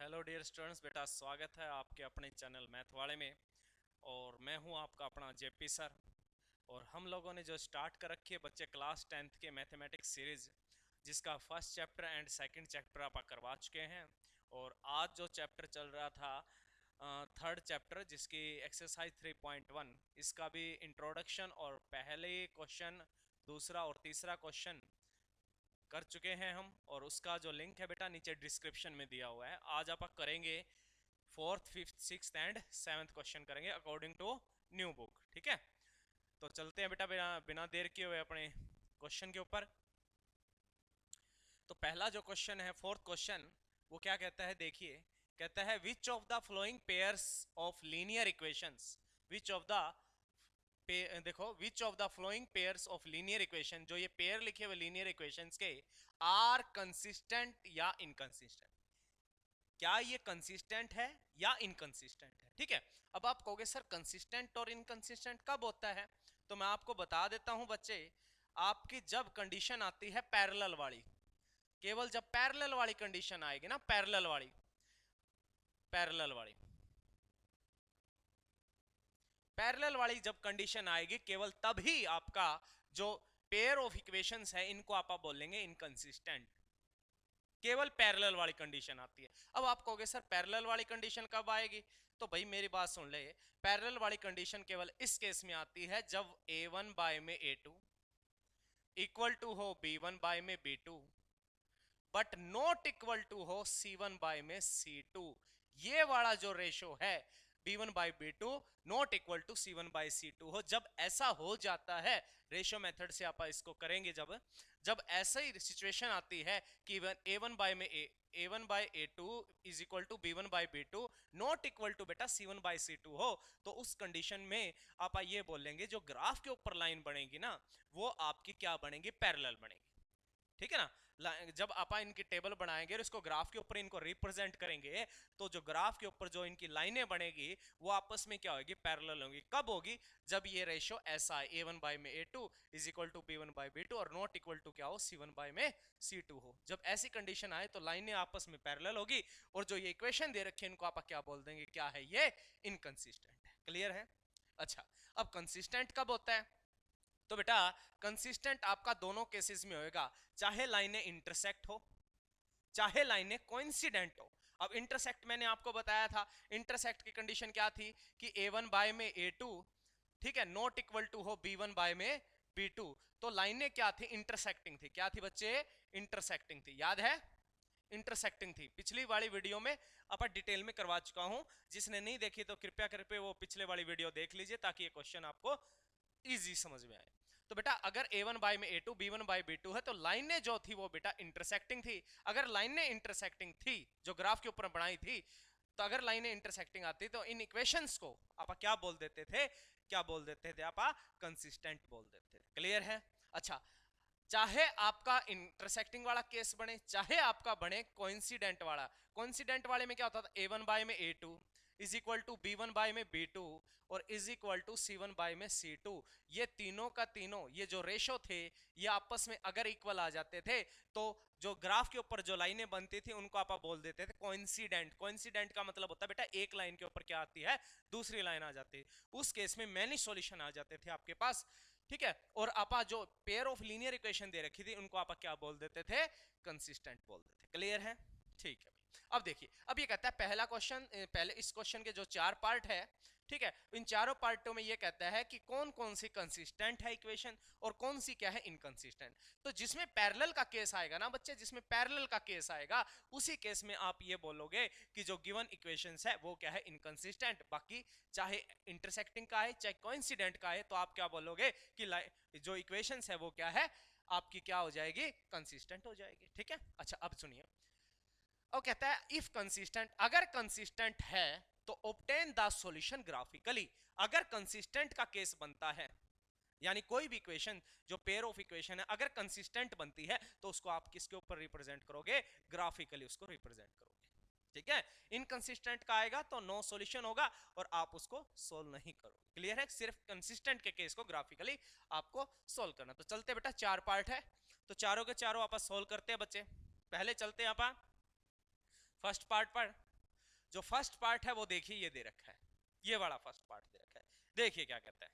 Hello dear students, बेटा स्वागत है आपके अपने चैनल मैथ वाले में। और मैं हूं आपका अपना जेपी सर। और हम लोगों ने जो स्टार्ट कर रखी है बच्चे क्लास 10th के मैथमेटिक्स सीरीज, जिसका first chapter and second chapter आप करवा चुके हैं। और आज जो चैप्टर चल रहा था थर्ड चैप्टर, जिसकी एक्सरसाइज 3.1, इसका भी इंट्रोडक्शन और पहले क्वेश्चन, दूसरा और तीसरा क्वेश्चन कर चुके हैं हम। और उसका जो लिंक है बेटा नीचे डिस्क्रिप्शन में दिया हुआ है। आज आप करेंगे fourth, fifth, sixth and seventh question करेंगे अकॉर्डिंग टू न्यू बुक। ठीक है, तो चलते हैं बेटा बिना बिना देर किए हुए अपने क्वेश्चन के ऊपर। तो पहला जो क्वेश्चन है, फोर्थ क्वेश्चन, वो क्या कहता है देखिए। कहता है which of the following pairs of linear equations, which of the देखो, which of the following pairs of linear equation, जो ये पेयर लिखे हुए लीनियर इक्वेशंस के, आर कंसिस्टेंट या इनकंसिस्टेंट। क्या ये कंसिस्टेंट है या इनकंसिस्टेंट है? ठीक है, अब आप कहोगे सर कंसिस्टेंट और इनकंसिस्टेंट कब होता है? तो मैं आपको बता देता हूं बच्चे। आपकी जब कंडीशन आती है पैरेलल वाली, केवल जब पैरेलल वाली कंडीशन आएगी ना, पैरेलल वाली पैरेलल वाली जब कंडीशन आएगी, केवल तभी आपका जो पेयर ऑफ इक्वेशंस है इनको आप बोलेंगे इनकंसिस्टेंट। केवल पैरेलल वाली कंडीशन आती है। अब आप कहोगे सर पैरेलल वाली कंडीशन कब आएगी? तो भाई मेरी बात सुन ले। पैरेलल वाली कंडीशन केवल इस केस में आती है जब a1 बाय में a2 इक्वल टू हो b1 बाय में b2, but not equal to हो c1 बाय में c2। ये वाला जो रेशो है b1 by b2 not equal to c1 by c2 हो, जब ऐसा हो जाता है, रेशो मेथड से आप इसको करेंगे, जब जब ऐसा ही सिचुएशन आती है कि a1 बाय में a1 by a2 is equal to b1 by b2 not equal to बेटा c1 बाय c2 हो, तो उस कंडीशन में आप ये बोलेंगे जो ग्राफ के ऊपर लाइन बनेगी ना, वो आपकी क्या बनेगी? पैरेलल बनेगी। ठीक है ना? जब आप इनकी टेबल बनाएंगे और इसको ग्राफ के ऊपर इनको रिप्रेजेंट करेंगे, तो जो ग्राफ के ऊपर जो इनकी लाइनें बनेगी वो आपस में क्या होगी? पैरेलल होगी। कब होगी? जब ये रेशो ऐसा है, a1 बाय में a2 is equal to b1 by b2 और नॉट इक्वल टू क्या हो? c1 बाय में c2 हो। जब ऐसी कंडीशन आए तो लाइनें आपस में पैरेलल होगी, और जो ये इक्वेशन दे रखे हैं इनको आप क्या बोल देंगे? क्या है ये? इनकंसिस्टेंट है। क्लियर है? अच्छा, अब कंसिस्टेंट कब होता है? तो बेटा कंसिस्टेंट आपका दोनों केसेस में होएगा, चाहे लाइनें इंटरसेक्ट हो, चाहे लाइनें कोइंसिडेंट हो। अब इंटरसेक्ट मैंने आपको बताया था, इंटरसेक्ट की कंडीशन क्या थी कि a1 बाय में a2, ठीक है, नॉट इक्वल टू हो b1 बाय में b2। तो लाइनें क्या थी? इंटरसेक्टिंग थी। क्या थी बच्चे? इंटरसेक्टिंग थी। याद है? इंटरसेक्टिंग थी। पिछली वाली वीडियो में अपन डिटेल में करवा चुका हूं। जिसने नहीं देखी तो कृपया करके वो पिछले वाली वीडियो देख लीजिए, ताकि ये क्वेश्चन आपको इजी समझ में आए। तो बेटा अगर a1 बाय में a2 b1 बाय b2 है, तो लाइनें जो थी वो बेटा इंटरसेक्टिंग थी। अगर लाइनें इंटरसेक्टिंग थी, जो ग्राफ के ऊपर बनाई थी, तो अगर लाइनें इंटरसेक्टिंग आती तो इन इक्वेशंस को आप क्या बोल देते थे? क्या बोल देते थे आप? कंसिस्टेंट बोल देते थे। क्लियर है? अच्छा, चाहे आपका इंटरसेक्टिंग वाला केस बने, चाहे आपका बने कोइंसिडेंट वाला। कोइंसिडेंट वाले में क्या होता था? a1 बाय में a2 is equal to b1 bye में b2 और is equal to c1 bye में c2। ये तीनों का तीनों, ये जो रेशो थे, ये आपस में अगर इक्वल आ जाते थे, तो जो ग्राफ के ऊपर जो लाइनें बनती थी उनको आप बोल देते थे कोइंसिडेंट। कोइंसिडेंट का मतलब होता है बेटा एक लाइन के ऊपर क्या आती है? दूसरी लाइन आ जाती है। उस केस में मैनी सॉल्यूशन आ जाते थे आपके पास। ठीक है, और आप जो पेयर ऑफ लीनियर इक्वेशन दे रखी थी उनको आप क्या बोल देते थे? कंसिस्टेंट बोल देते थे। क्लियर है? ठीक है। अब देखिए, अब ये कहता है पहला क्वेश्चन, पहले इस क्वेश्चन के जो चार पार्ट है, ठीक है, इन चारों पार्टों में ये कहता है कि कौन कौन सी कंसिस्टेंट है इक्वेशन और कौन सी क्या है? इनकंसिस्टेंट। तो जिसमें पैरेलल का केस आएगा ना बच्चे, जिसमें पैरेलल का केस आएगा, उसी केस में आप ये बोलोगे कि जो गिवन इक्वेशंस है वो क्या है? इनकंसिस्टेंट। बाकी चाहे इंटरसेक्टिंग का है चाहे कोइंसिडेंट का है, तो आप क्या बोलोगे कि जो इक्वेशंस है वो क्या है? आपकी क्या हो जाएगी? कंसिस्टेंट हो जाएगी। ठीक है, अच्छा अब सुनिए। और कहता है इफ कंसिस्टेंट, अगर कंसिस्टेंट है तो ऑब्टेन द सॉल्यूशन ग्राफिकली। अगर कंसिस्टेंट का केस बनता है, यानी कोई भी इक्वेशन जो पेयर ऑफ इक्वेशन है अगर कंसिस्टेंट बनती है, तो उसको आप किसके ऊपर रिप्रेजेंट करोगे? ग्राफिकली उसको रिप्रेजेंट करोगे। ठीक है, इनकंसिस्टेंट का आएगा तो नो सॉल्यूशन होगा और आप उसको सोल्व नहीं करोगे। क्लियर है? सिर्फ कंसिस्टेंट के केस को ग्राफिकली आपको सोल्व करना। तो चलते बेटा, चार पार्ट है, तो चारों के चारों आप सोल्व करते हैं बच्चे। पहले चलते हैं आप फर्स्ट पार्ट पर। जो फर्स्ट पार्ट है वो देखिए ये दे रखा है, ये वाला फर्स्ट पार्ट दे रखा है। देखिए क्या कहता है,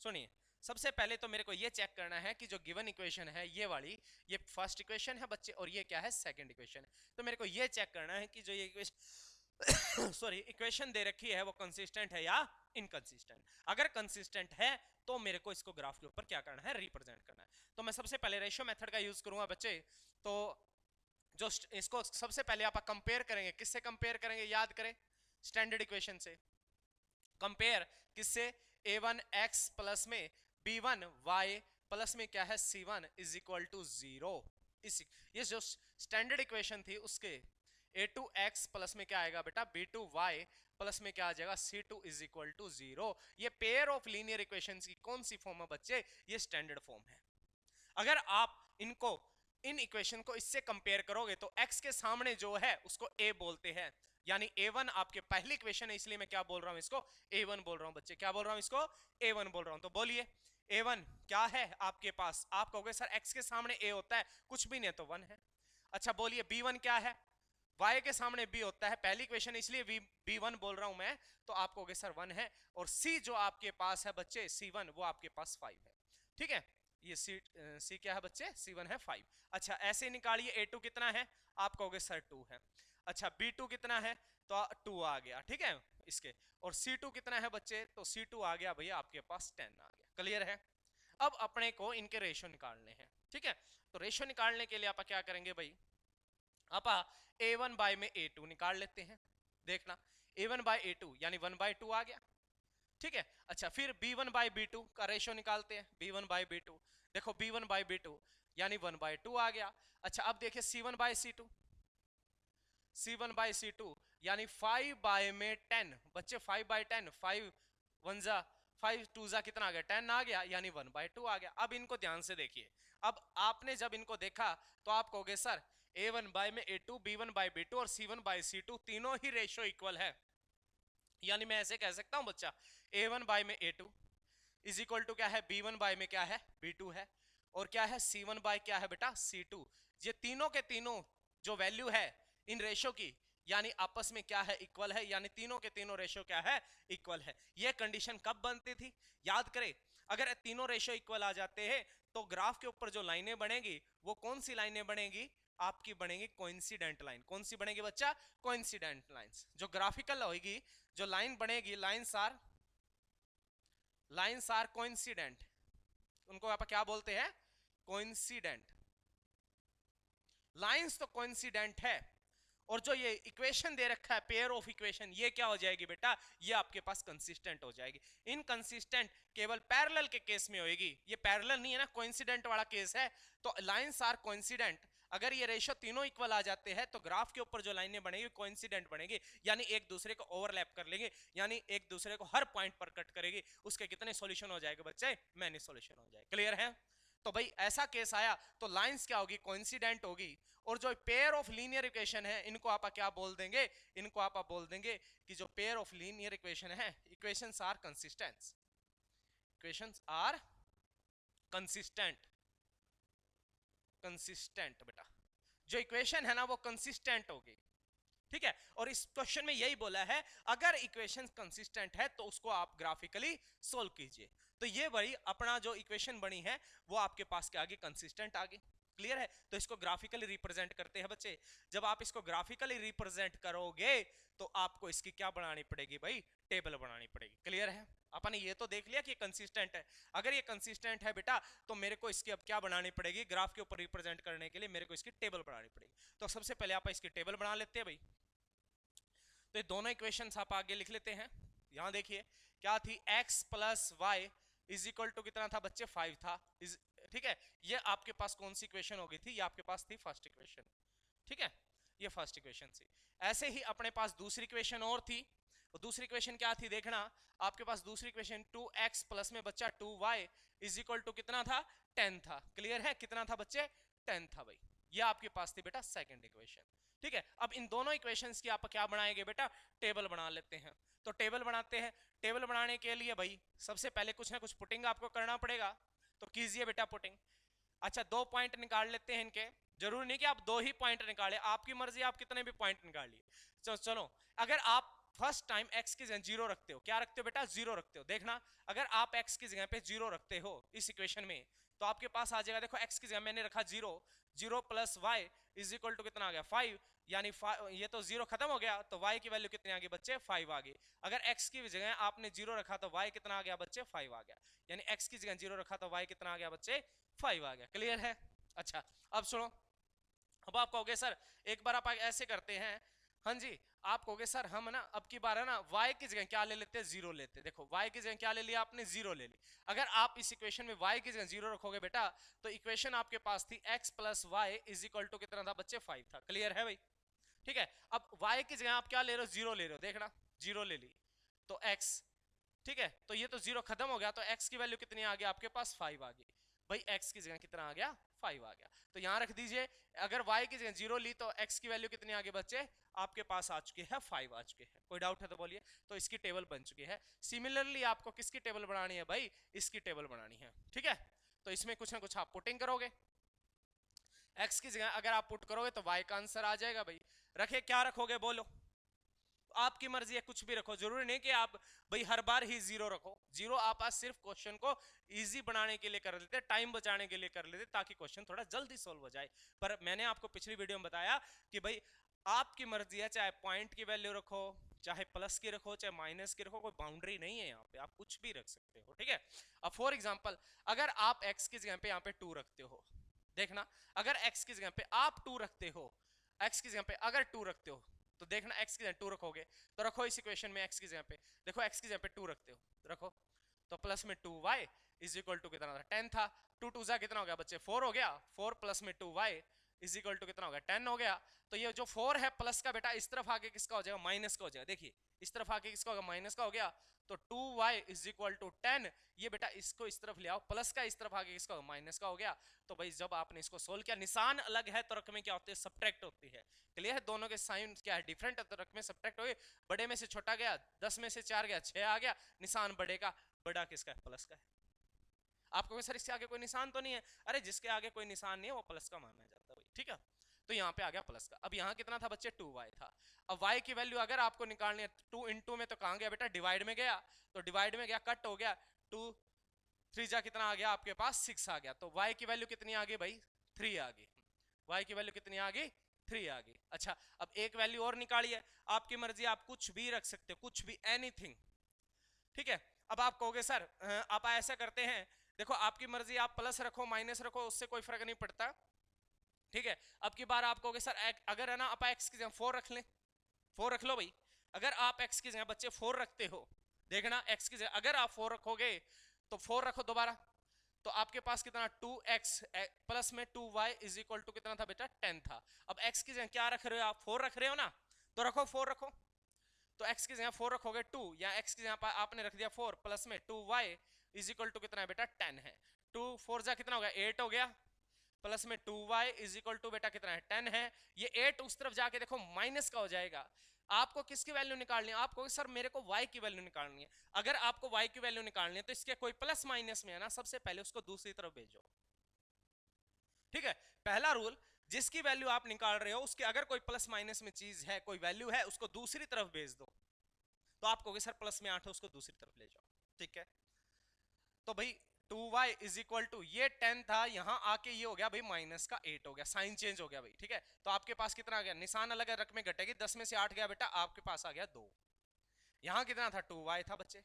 सुनिए। सबसे पहले तो मेरे को ये चेक करना है कि जो गिवन इक्वेशन है ये वाली, ये फर्स्ट इक्वेशन है बच्चे, और ये क्या है, सेकंड इक्वेशन है। तो मेरे को ये चेक करना है कि जो ये इक्वेशन सॉरी इक्वेशन दे रखी है वो कंसिस्टेंट है या इनकंसिस्टेंट। अगर कंसिस्टेंट है तो मेरे को इसको ग्राफ के ऊपर क्या करना है, रिप्रेजेंट करना है। तो मैं सबसे पहले रेशियो मेथड का यूज करूंगा बच्चे। तो जो इसको सबसे पहले आप कंपेयर करेंगे, किससे कंपेयर करेंगे, याद करें, स्टैंडर्ड इक्वेशन से। कंपेयर किससे, a1x प्लस में b1y प्लस में क्या है c1 इज इक्वल टू 0। ये जो स्टैंडर्ड इक्वेशन थी उसके a2x प्लस में क्या आएगा बेटा, b2y प्लस में क्या आ जाएगा, c2 इज इक्वल टू 0। ये पेयर ऑफ लीनियर इक्वेशंस की कौन सी फॉर्म है बच्चे, ये स्टैंडर्ड फॉर्म है। अगर आप इनको इन इक्वेशन को इससे कंपेयर करोगे तो x के सामने जो है उसको a बोलते हैं, यानी a1 आपके पहली इक्वेशन है, इसलिए मैं क्या बोल रहा हूं इसको, a1 बोल रहा हूं बच्चे। क्या बोल रहा हूं इसको, a1 बोल रहा हूं। तो बोलिए a1 क्या है आपके पास, आप कहोगे सर x के सामने a होता है, कुछ भी नहीं तो 1 है। अच्छा बोलिए b1 क्या है, y के सामने b होता है, पहली इक्वेशन इसलिए b1 बोल रहा हूं मैं, तो आप कहोगे सर 1 है। और c जो आपके पास है बच्चे c1, वो आपके पास 5 है। ठीक है, ये c क्या है बच्चे, c1 है 5। अच्छा ऐसे निकालिए a2 कितना है, आप कहोगे सर 2 है। अच्छा b2 कितना है, तो 2 आ गया, ठीक है इसके। और c2 कितना है बच्चे, तो c2 आ गया भैया आपके पास 10 आ गया। क्लियर है। अब अपने को इनके रेशियो निकालने हैं, ठीक है। तो रेशियो निकालने के लिए आप क्या करेंगे भाई, आप a1 बाय में a2 निकाल लेते हैं। देखना a1 बाय a2 यानी 1/2 आ गया, ठीक है। अच्छा फिर b1 बाय b2 का रेशियो निकालते हैं, b1 बाय b2, देखो b1 बाय b2 यानी 1/2 आ गया। अच्छा अब देखिए c1 by c2, c1 by c2 यानी 5 बाय में 10 बच्चे, 5 बाय 10, 5 1 जा 5 2 जा कितना आ गया, 10 आ गया, यानी 1/2 आ गया। अब इनको ध्यान से देखिए, अब आपने जब इनको देखा तो आप कहोगे सर a1 बाय में a2, b1 बाय b2 और c1 बाय c2 तीनों ही रेशियो इक्वल है। यानी मैं ऐसे कह सकता हूं बच्चा, a1 बाय में a2 इज इक्वल टू क्या है, b1 बाय में क्या है, b2 है, और क्या है c1 बाय क्या है बेटा, c2। ये तीनों के तीनों जो वैल्यू है इन रेशियो की, यानी आपस में क्या है, इक्वल है, यानी तीनों के तीनों रेशियो क्या है, इक्वल है। ये कंडीशन कब बनती थी, याद करें, अगर तीनों रेशियो इक्वल आ जाते हैं तो ग्राफ के ऊपर जो लाइनें बनेगी वो कौन सी लाइनें बनेगी, आपकी बनेगी कोइंसिडेंट लाइन। कौन सी बनेगी बच्चा, कोइंसिडेंट लाइंस। जो ग्राफिकल होगी, जो लाइन बनेगी, लाइंस आर कोइंसिडेंट, उनको आप क्या बोलते हैं, कोइंसिडेंट लाइंस। तो कोइंसिडेंट है। और जो ये इक्वेशन दे रखा है पेयर ऑफ इक्वेशन, ये क्या हो जाएगी बेटा, ये आपके पास कंसिस्टेंट हो जाएगी। इनकंसिस्टेंट केवल पैरेलल के केस में होगी, ये पैरेलल नहीं है ना, कोइंसिडेंट वाला केस है। तो लाइंस आर कोइंसिडेंट, अगर ये रेशियो तीनों इक्वल आ जाते हैं तो ग्राफ के ऊपर जो लाइनें बनेगी कोइंसिडेंट बनेगी, यानी एक दूसरे को ओवरलैप कर लेंगे, यानी एक दूसरे को हर पॉइंट पर कट करेगी। उसके कितने सॉल्यूशन हो जाएंगे बच्चे, मैनी सॉल्यूशन हो जाएगा। क्लियर है। तो भाई ऐसा केस आया तो लाइंस क्या होगी, कोइंसिडेंट होगी। और जो पेयर ऑफ लीनियर इक्वेशन है इनको आप क्या बोल देंगे, इनको आप बोल देंगे कि जो पेयर ऑफ लीनियर इक्वेशन है, equations are consistent, equations are consistent, consistent बेटा, जो इक्वेशन है ना वो कंसिस्टेंट होगी, ठीक है। और इस क्वेश्चन में यही बोला है, अगर इक्वेशन कंसिस्टेंट है तो उसको आप ग्राफिकली सोल्व कीजिए। तो ये बड़ी अपना जो इक्वेशन बनी है वो आपके पास क्या आ गई, कंसिस्टेंट आ गई। क्लियर है। तो इसको ग्राफिकली रिप्रेजेंट करते हैं बच्चे। जब आप इसको ग्राफिकली रिप्रेजेंट करोगे तो आपको इसकी क्या बनानी पड़ेगी भाई, टेबल बनानी पड़ेगी। क्लियर है। अपन ने ये तो देख लिया कि कंसिस्टेंट है। अगर ये कंसिस्टेंट है बेटा तो मेरे को इसकी अब क्या बनानी पड़ेगी, ग्राफ के ऊपर रिप्रेजेंट करने के लिए मेरे को इसकी टेबल बनानी पड़ेगी। तो सबसे पहले आप इसकी टेबल बना लेते हैं भाई। तो ये दोनों इक्वेशंस आप आगे लिख लेते हैं। यहां देखिए क्या थी, x plus y is equal to कितना था बच्चे, 5 था। ठीक है, ये आपके पास कौन सी इक्वेशन हो गई थी, ये आपके पास थी फर्स्ट इक्वेशन। ठीक है, ये फर्स्ट इक्वेशन थी। ऐसे ही अपने पास दूसरी इक्वेशन और थी। तो दूसरी इक्वेशन क्या थी देखना, आपके पास दूसरी इक्वेशन 2x प्लस में बच्चा 2y इज इक्वल टू कितना था, 10 था। क्लियर है, कितना था बच्चे, 10 था भाई। ये आपके पास थी बेटा सेकंड इक्वेशन। ठीक है, अब इन दोनों इक्वेशंस की आप क्या बनाएंगे बेटा, टेबल बना लेते हैं। तो टेबल बनाते हैं। टेबल बनाने के लिए भाई सबसे पहले कुछ ना कुछ पुटिंग आपको करना पड़ेगा, तो कीजिए बेटा पुटिंग। अच्छा 2 पॉइंट निकाल लेते हैं इनके, जरूरी नहीं कि आप 2 ही पॉइंट निकाले, आपकी मर्जी, आप कितने भी पॉइंट निकालिए। चलो अगर आप फर्स्ट टाइम x की जगह 0 रखते हो, क्या रखते हो बेटा, 0 रखते हो। देखना अगर आप x की जगह पे 0 रखते हो इस इक्वेशन में, तो आपके पास आ जाएगा, देखो x की जगह मैंने रखा 0, 0 plus y is equal to कितना आ गया 5, यानी ये तो 0 खत्म हो गया, तो y की वैल्यू कितनी आ गई बच्चे 5 आ गई। अगर x की जगह आपने 0 रखा तो y कितना आ गया बच्चे 5 आ गया, यानी x की जगह 0 रखा तो y कितना आ गया बच्चे 5 आ गया। क्लियर है? अच्छा अब सुनो, अब आप कहोगे सर एक बार आप ऐसे करते हैं, हाँ जी, आप कहोगे सर हम ना अब की बार है ना y की जगह क्या ले लेते हैं, 0 लेते। देखो y की जगह क्या ले लिया आपने, 0 ले ली। अगर आप इस इक्वेशन में y की जगह 0 रखोगे बेटा, तो इक्वेशन आपके पास थी x plus y is equal to कितना था बच्चे 5 था। क्लियर है भाई? ठीक है, अब y की जगह आप क्या ले रहे हो, 0 ले रहे हो। देखना 0 ले ली तो x, ठीक है, तो ये तो 0 खत्म हो गया, तो x की वैल्यू कितनी आ गई आपके पास 5 आ गई। भाई x की जगह कितना आ गया 5 आ गया, तो यहां रख दीजिए। अगर y की जगह 0 ली तो x की वैल्यू कितनी आ गई बच्चे, आपके पास आ चुकी है 5 आ चुके हैं। कोई डाउट है तो बोलिए। तो इसकी टेबल बन चुकी है। सिमिलरली आपको किसकी टेबल बनानी है भाई, इसकी टेबल बनानी है। ठीक है, तो इसमें कुछ ना कुछ आप पुटिंग करोगे, x की जगह अगर आप पुट करोगे तो y का आंसर आ जाएगा। भाई रखे क्या रखोगे बोलो, आपकी मर्जी है, कुछ भी रखो, जरूरी नहीं कि आप भाई हर बार ही 0 रखो। 0 आप आज सिर्फ क्वेश्चन को इजी बनाने के लिए कर लेते, टाइम बचाने के लिए कर लेते, ताकि क्वेश्चन थोड़ा जल्दी सोल्व हो जाए। पर मैंने आपको पिछली वीडियो में बताया कि भाई आपकी मर्जी है, चाहे पॉइंट की वैल्यू रखो, चाहे प्लस की रखो, चाहे माइनस की रखो, कोई बाउंड्री नहीं है यहाँ पे, आप कुछ भी रख सकते हो। ठीक है, अब फॉर एग्जाम्पल अगर आप x की जगह पे यहाँ पे 2 रखते हो, देखना अगर x की जगह पे आप 2 रखते हो, x की जगह पे अगर 2 रखते हो, तो देखना x की जगह 2 रखोगे तो रखो इस इक्वेशन में x की जगह पे, देखो x की जगह पे 2 रखते हो, रखो तो प्लस में 2y इज इक्वल टू कितना था 10 था, 2 2 जा कितना हो गया बच्चे 4 हो गया, 4 प्लस में 2y इज इक्वल टू कितना हो गया 10 हो गया। तो ये जो 4 है प्लस का बेटा इस तरफ आके किसका हो जाएगा, माइनस का हो जाएगा। देखिए इस तरफ आके किसका होगा, माइनस का हो गया, तो 2y इज इक्वल टू 10, ये बेटा इसको इस तरफ ले आओ, प्लस का इस तरफ आके किसका होगा, माइनस का हो गया। तो भाई जब आपने इसको सोल्व किया, निशान अलग है तो रकमें क्या होती है, सब्ट्रैक्ट होती है। क्लियर है? दोनों के साइन क्या है, डिफरेंट है, तो रकमें सब्ट्रैक्ट हो गई। बड़े में से छोटा गया, 10 में से 4 गया 6 आ गया, निशान बड़े का, बड़ा किसका है, प्लस का है। आपको सर इसके आगे कोई निशान तो नहीं है, अरे जिसके आगे कोई निशान नहीं है वो प्लस का माना जाता है। ठीक है, तो यहाँ पे आ गया प्लस का। अब यहाँ कितना था बच्चे 2y था। अब y की वैल्यू अगर आपको निकालनी है, 2 इंटू में तो कहाँ गया बेटा, डिवाइड में गया, तो डिवाइड में गया कट हो गया, 2 3 जा कितना आ गया आपके पास 6 आ गया। तो y की वैल्यू कितनी आ गई भाई 3 आ गई, y की वैल्यू कितनी आ गई 3 आ गई। अच्छा अब एक वैल्यू और निकालिए, आपकी मर्जी, आप कुछ भी रख सकते हो, कुछ भी, एनीथिंग। ठीक है, अब आप कहोगे सर आप ऐसा करते हैं, देखो आपकी मर्जी, आप प्लस रखो माइनस रखो उससे कोई फर्क नहीं पड़ता। ठीक है, अब की बार आप कहोगे सर अगर है ना आप x की जगह 4 रख लें, 4 रख लो भाई। अगर आप x की जगह बच्चे 4 रखते हो, देखना x की जगह अगर आप 4 रखोगे तो 4 रखो दोबारा, तो आपके पास कितना 2x प्लस में 2y इज इक्वल टू कितना था बेटा 10 था। अब x की जगह क्या रख रहे हो आप, 4 रख रहे हो ना, तो रखो 4 रखो, तो x की जगह 4 रखोगे 2, या x की जगह आपने रख दिया 4 प्लस में 2y इज इक्वल टू कितना है बेटा 10 है। 2 4 जा कितना हो गया 8 हो गया, प्लस में 2y इज इक्वल टू बेटा कितना है 10 है। ये 8 उस तरफ जाके देखो माइनस का हो जाएगा। आपको किसकी वैल्यू निकालनी है, आपको सर मेरे को y की वैल्यू निकालनी है। अगर आपको y की वैल्यू निकालनी है तो इसके कोई प्लस माइनस में है ना, सबसे पहले उसको दूसरी तरफ भेजो। ठीक है, पहला रूल, जिसकी वैल्यू आप निकाल रहे हो उसके अगर कोई प्लस माइनस में चीज है, कोई वैल्यू है, उसको दूसरी तरफ भेज दो। तो आप कहोगे सर प्लस में 8 है उसको दूसरी तरफ ले जाओ। ठीक है, तो भाई 2y इज इक्वल टू ये 10 था, यहां आके ये हो गया भाई माइनस का 8 हो गया, साइन चेंज हो गया भाई। ठीक है, तो आपके पास कितना आ गया, निशान अलग है, रकमें घटेगी, 10 में से 8 गया बेटा, आपके पास आ गया 2। यहां कितना था 2y था बच्चे।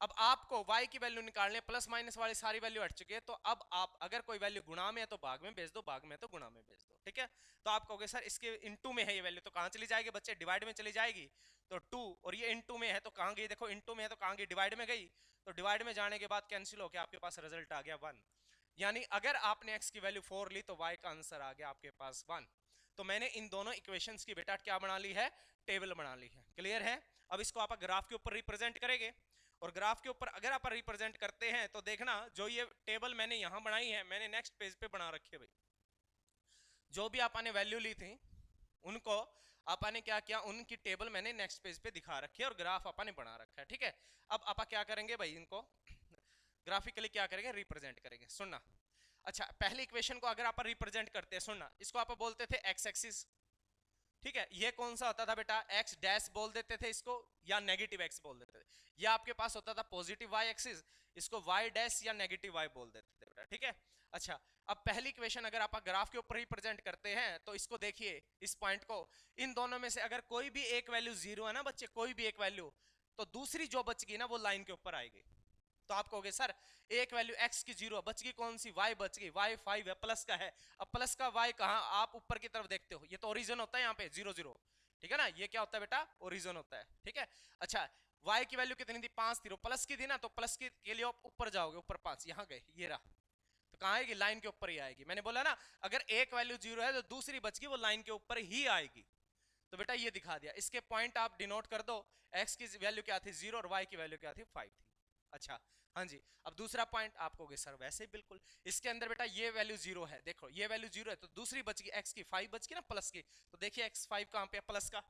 अब आपको y की वैल्यू निकालने, प्लस माइनस वाली सारी वैल्यू हट चुकी है, तो अब आप अगर कोई वैल्यू गुणा में है तो भाग में भेज दो, भाग में है तो गुणा में भेज दो। ठीक है, तो आप कहोगे सर इसके इनटू में है ये वैल्यू, तो कहां चली जाएगी बच्चे, डिवाइड में चली जाएगी। तो 2 और ये इनटू में है तो कहां गई, देखो इनटू में है तो कहां गई, डिवाइड में गई। तो डिवाइड में जाने के बाद कैंसिल हो गया, आपके पास रिजल्ट आ गया 1। यानी अगर आपने x की वैल्यू 4 ली तो y का आंसर आ गया आपके पास 1। तो मैंने इन दोनों इक्वेशंस की बेटा क्या बना ली है, टेबल बना ली है। क्लियर है? अब इसको आप ग्राफ के ऊपर रिप्रेजेंट करेंगे, और ग्राफ के ऊपर अगर आप रिप्रेजेंट करते हैं तो देखना जो ये टेबल मैंने यहां बनाई है, मैंने नेक्स्ट पेज पे बना रखी है भाई। जो भी आपने वैल्यू ली थी उनको आपने क्या किया, उनकी टेबल मैंने नेक्स्ट पेज पे दिखा रखी है और ग्राफ आपने बना रखा है। ठीक है, अब आप क्या करेंगे भाई, इनको ग्राफिकली क्या करेंगे, रिप्रेजेंट करेंगे। सुनना, अच्छा, पहली इक्वेशन को अगर आप रिप्रेजेंट करते हैं, सुनना, इसको आप बोलते थे एक्स एक्सिस, ठीक है। ये कौन सा होता था बेटा, एक्स डैश बोल देते थे इसको, या नेगेटिव एक्स बोल देते थे। ये आपके पास होता था पॉजिटिव वाई एक्सिस, इसको वाई डैश या नेगेटिव वाई बोल देते थे बेटा, ठीक है। अच्छा, अब पहली इक्वेशन अगर आप ग्राफ के ऊपर रिप्रेजेंट करते हैं तो इसको देखिए, इस पॉइंट को, इन दोनों में से अगर कोई भी एक वैल्यू जीरो है ना बच्चे, कोई भी एक वैल्यू, तो दूसरी जो बचगी ना वो लाइन के ऊपर आएगी। तो आप कहोगे सर एक वैल्यू x की जीरो बच गई, कौन सी, y बच गई, y 5 है, प्लस का है। अब प्लस का y कहां, आप ऊपर की तरफ देखते हो, ये तो ओरिजिन होता है यहाँ पे 0 0, ठीक है ना, ये क्या होता है बेटा, ओरिजिन होता है, ठीक है। अच्छा, y की वैल्यू कितनी थी, 5 थी, प्लस की थी ना, तो प्लस की के लिए आप ऊपर जाओगे, ऊपर 5, यहाँ गए, ये रहा, तो कहाँ आएगी, लाइन के ऊपर ही आएगी। मैंने बोला ना, अगर एक वैल्यू जीरो है तो दूसरी बच गई वो लाइन के ऊपर ही आएगी। तो बेटा ये दिखा दिया, इसके पॉइंट आप डिनोट कर दो, x की वैल्यू क्या थी 0 और y की वैल्यू क्या थी 5 थी। अच्छा, हाँ जी। अब दूसरा पॉइंट आप कहोगे सर वैसे ही बिल्कुल, इसके अंदर बेटा ये वैल्यू 0 है, देखो ये वैल्यू 0 है, तो दूसरी बच गई x की 5 बच गई ना प्लस की, तो देखिए x 5 कहां पे है, प्लस का,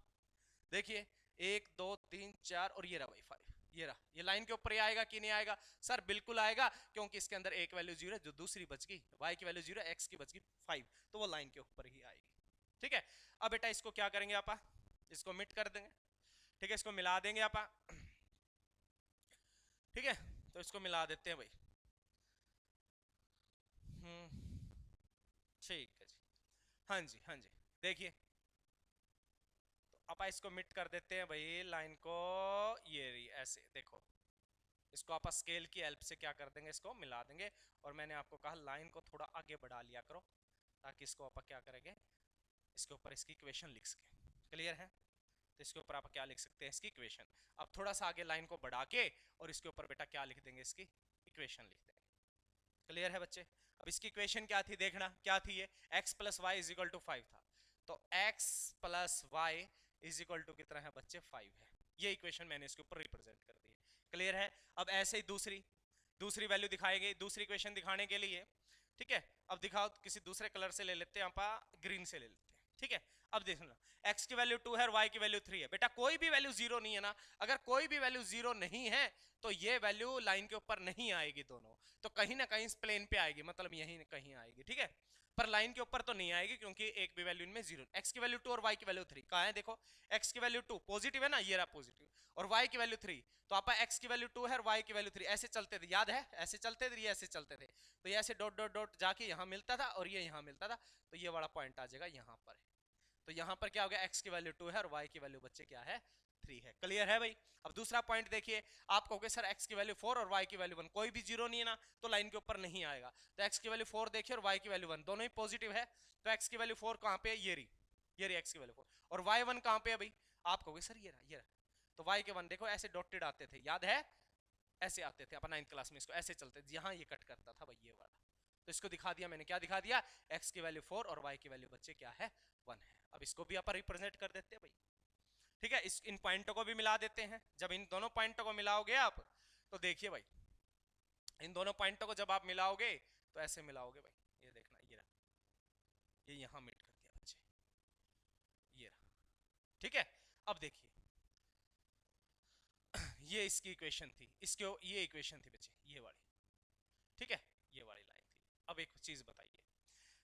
देखिए 1 2 3 4 और ये रहा भाई 5, ये रहा, ये लाइन के ऊपर ही आएगा कि नहीं आएगा, सर बिल्कुल आएगा, क्योंकि इसके अंदर एक वैल्यू 0 है, जो दूसरी बच गई y की वैल्यू 0, x की बच गई 5, तो वो लाइन के ऊपर ही आएगी, ठीक है। अब बेटा इसको क्या करेंगे आप, इसको मिट कर देंगे, ठीक है, इसको मिला देंगे आप, ठीक है, तो इसको मिला देते हैं भाई, ठीक है जी, हाँ जी हाँ जी। देखिए, तो आप इसको मिट कर देते हैं भाई लाइन को, ये रही ऐसे, देखो इसको आप स्केल की हेल्प से क्या कर देंगे, इसको मिला देंगे। और मैंने आपको कहा लाइन को थोड़ा आगे बढ़ा लिया करो, ताकि इसको आप क्या करेंगे, इसके ऊपर इसकी इक्वेशन लिख सके, क्लियर है। तो इसके ऊपर आप क्या लिख सकते हैं, इसकी इक्वेशन। अब थोड़ा सा आगे लाइन को बढ़ा के और इसके ऊपर बेटा क्या लिख देंगे, इसकी इक्वेशन लिख देंगे, क्लियर है बच्चे। अब इसकी इक्वेशन क्या थी, देखना क्या थी, ये x plus y is equal to 5 था, तो x plus y is equal to कितना है बच्चे, 5 है। ये इक्वेशन मैंने इसके ऊपर रिप्रेजेंट कर दी है, क्लियर है। अब ऐसे ही दूसरी दूसरी वैल्यू दिखाएंगे, दूसरी इक्वेशन दिखाने के लिए, ठीक है। अब दिखाओ, किसी दूसरे कलर से ले लेते हैं, आप ग्रीन से ले लेते हैं, ठीक है। अब देखना, x की वैल्यू 2 है और y की वैल्यू 3 है, बेटा कोई भी वैल्यू जीरो नहीं है ना, अगर कोई भी वैल्यू जीरो नहीं है तो ये वैल्यू लाइन के ऊपर नहीं आएगी दोनों, तो कहीं ना कहीं इस प्लेन पे आएगी, मतलब यहीं कहीं आएगी, ठीक है, पर लाइन के ऊपर तो नहीं आएगी, क्योंकि एक भी वैल्यू इनमें जीरो, x की वैल्यू 2 और y की वैल्यू 3 कहाँ है, देखो x की वैल्यू 2 पॉजिटिव है ना, ये रहा पॉजिटिव, और y की वैल्यू 3, तो आप x की वैल्यू 2 है और y की वैल्यू 3, ऐसे चलते थे, याद है, ऐसे चलते थे, ये ऐसे चलते थे, तो ये ऐसे डॉट डॉट डॉट जाके यहाँ मिलता था और ये यहाँ मिलता था, तो ये वाला पॉइंट आ जाएगा यहाँ पर, तो यहाँ पर क्या हो गया, x की वैल्यू 2 है और y की वैल्यू बच्चे क्या है, 3 है, क्लियर है भाई। अब दूसरा पॉइंट देखिए, आप कहोगे सर x की वैल्यू 4 और y की वैल्यू 1, कोई भी जीरो नहीं है ना, तो लाइन के ऊपर नहीं आएगा, तो x की वैल्यू 4 देखिए और y की वैल्यू 1 दोनों ही पॉजिटिव है, तो x की वैल्यू 4 कहाँ पे है, ये रही x की वैल्यू 4, और y 1 कहाँ पे है भाई, आप कहोगे सर ये रहा, तो y के 1 देखो ऐसे डॉटेड आते थे, याद है, ऐसे आते थे अपन 9th क्लास में, इसको ऐसे चलते थे, यहाँ ये कट करता था भाई ये वाला, तो इसको दिखा दिया मैंने, क्या दिखा दिया, x की वैल्यू 4 और y की वैल्यू बच्चे क्या है, 1 है। अब इसको भी अपन रिप्रेजेंट कर देते हैं भाई, ठीक है, इस इन पॉइंटों को भी मिला देते हैं। जब इन दोनों पॉइंटों को मिलाओगे आप, तो देखिए भाई, इन दोनों पॉइंटों को जब आप मिलाओगे तो ऐसे मिलाओगे भाई, ये देखना, ये रहा, ये यहां मिट कर दिया बच्चे, ये रहा, ठीक है। अब देखिए ये इसकी इक्वेशन थी, इसके ये इक्वेशन थी बच्चे, ये वाली, ठीक है, ये वाली लाइन थी। अब एक चीज बताइए,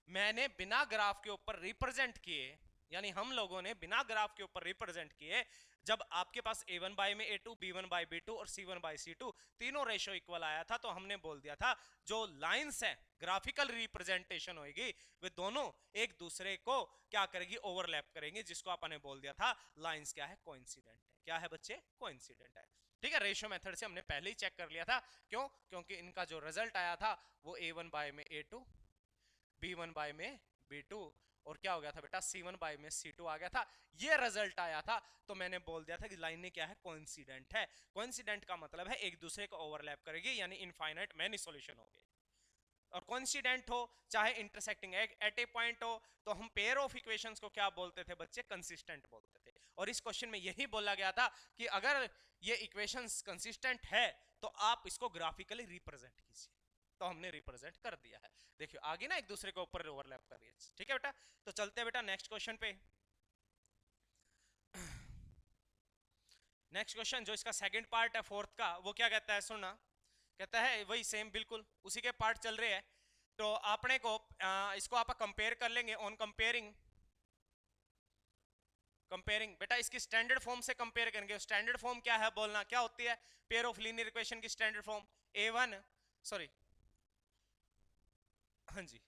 मैंने बिना ग्राफ के ऊपर रिप्रेजेंट किए, यानी हम लोगों ने बिना ग्राफ के ऊपर रिप्रेजेंट किए, जब आपके पास a1 बाई में a2, b1 बाई b2 और c1 बाई c2 तीनों रेशो इक्वल आया था, तो हमने बोल दिया था जो लाइंस है, ग्राफिकल रिप्रेजेंटेशन होगी, वे दोनों एक दूसरे को क्या करेगी, ओवरलैप करेंगे, जिसको आपने बोल दिया था लाइंस क्या है, कोइंसिडेंट है, क्या है बच्चे, कोइंसिडेंट है, ठीक है। रेशियो मेथड से हमने पहले ही चेक कर लिया था, क्यों, क्योंकि इनका जो रिजल्ट आया था वो a1 बाई में a2, b1 बाई में b2 और क्या हो गया था बेटा, c1 बाई में c2 आ गया था, ये रिजल्ट आया था, तो मैंने बोल दिया था कि लाइनें क्या है, कोइंसिडेंट है। कोइंसिडेंट का मतलब है एक दूसरे को ओवरलैप करेगी, यानी इनफाइनाइट मैनी सॉल्यूशन होंगे, और कोइंसिडेंट हो चाहे इंटरसेक्टिंग एट ए पॉइंट हो, तो हम पेयर ऑफ इक्वेशंस को क्या बोलते थे बच्चे, कंसिस्टेंट बोलते थे। और इस क्वेश्चन में यही बोला गया था कि अगर ये इक्वेशंस कंसिस्टेंट है तो आप इसको ग्राफिकली रिप्रेजेंट कीजिए, तो हमने रिप्रेजेंट कर दिया है। देखिए आगे ना एक दूसरे के ऊपर ओवरलैप कर रही है, ठीक है बेटा। तो चलते हैं बेटा नेक्स्ट क्वेश्चन पे। नेक्स्ट क्वेश्चन जो इसका सेकंड पार्ट है फोर्थ का, वो क्या कहता है, सुनना, कहता है वही सेम बिल्कुल उसी के पार्ट चल रहे हैं, तो आपने को इसको आप कंपेयर कर लेंगे ऑन कंपेयरिंग बेटा इसकी स्टैंडर्ड फॉर्म से कंपेयर करेंगे। स्टैंडर्ड फॉर्म क्या है बोलना, क्या होती है पेयर ऑफ लीनियर इक्वेशन की स्टैंडर्ड फॉर्म A1 सॉरी हाँ जी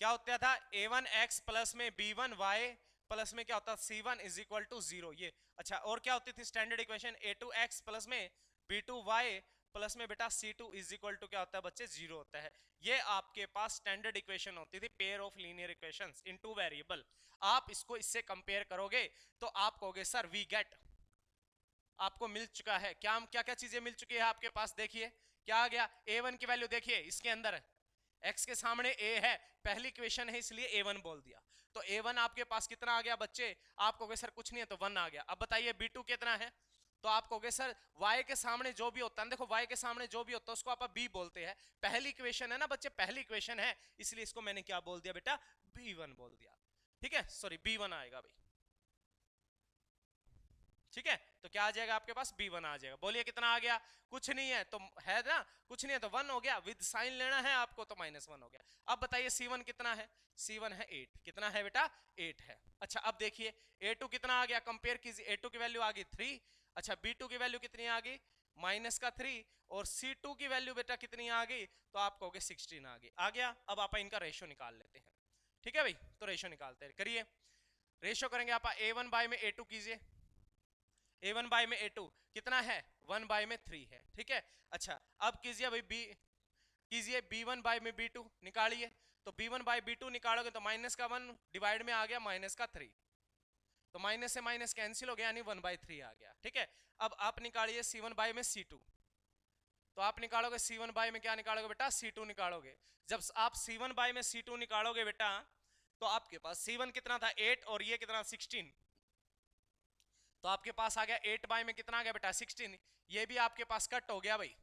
क्या होता था A1x प्लस में B1y प्लस में क्या होता C1 इज इक्वल टू 0 ये। अच्छा और क्या होती थी स्टैंडर्ड इक्वेशन A2x प्लस में B2y प्लस में बेटा C2 इज इक्वल टू क्या होता है बच्चे 0 होता है। ये आपके पास स्टैंडर्ड इक्वेशन होती थी pair of linear equations in two variable. आप इसको इससे कंपेयर करोगे तो आप कहोगे सर वी गेट आपको मिल चुका है क्या क्या चीजें मिल चुकी है आपके पास। देखिए क्या आ गया A1 की वैल्यू देखिए इसके अंदर x के सामने a है पहली इक्वेशन है इसलिए A1 बोल दिया। तो A1 आपके पास कितना आ गया बच्चे, आप कहोगे सर कुछ नहीं है तो 1 आ गया। अब बताइए B2 कितना है, तो आप कहोगे सर y के सामने जो भी होता है, देखो y के सामने जो भी होता है उसको आप b बोलते हैं। पहली इक्वेशन है ना बच्चे, पहली इक्वेशन है इसलिए इसको मैंने क्या बोल दिया बेटा B1 बोल दिया। ठीक है सॉरी B1 आएगा भाई। ठीक है तो क्या आ जाएगा आपके पास B1 आ जाएगा। बोलिए कितना आ गया, कुछ नहीं है तो है ना, कुछ नहीं है तो 1 हो गया, विद साइन लेना है आपको तो -1 हो गया। अब बताइए C1 कितना है, C1 है 8, कितना है बेटा 8 है। अच्छा अब देखिए A2 कितना आ गया, कंपेयर कीजिए A2 की वैल्यू आ गई 3। अच्छा B2 की वैल्यू कितनी आ गई -3 और C2 की वैल्यू बेटा कितनी आ गई, तो आप कहोगे 16 आ गई। आ गया। अब आप इनका रेशियो निकाल लेते हैं। ठीक है भाई तो रेशियो निकालते हैं, करिए रेशियो करेंगे आप A1 बाय में A2 कीजिए। A1 बाय में A2 कितना है 1 बाय में 3 है। ठीक है अच्छा अब कीजिए भाई कीजिए B1 बाय में B2 निकालिए। तो B1 बाय B2 निकालोगे तो -1 डिवाइड में आ गया -3, तो माइनस से माइनस कैंसिल हो गया यानी 1/3 आ गया। ठीक है अब आप निकालिए C1 बाय में C2, तो आप निकालोगे C1 बाय में क्या निकालोगे बेटा C2 निकालोगे। जब आप C1 बाय में C2 निकालोगे बेटा तो आपके पास C1 कितना था 8 और ये कितना 16, तो आपके पास आ गया 8 बाय में कितना आ गया बेटा 16, ये भी आपके पास कट हो गया भाई,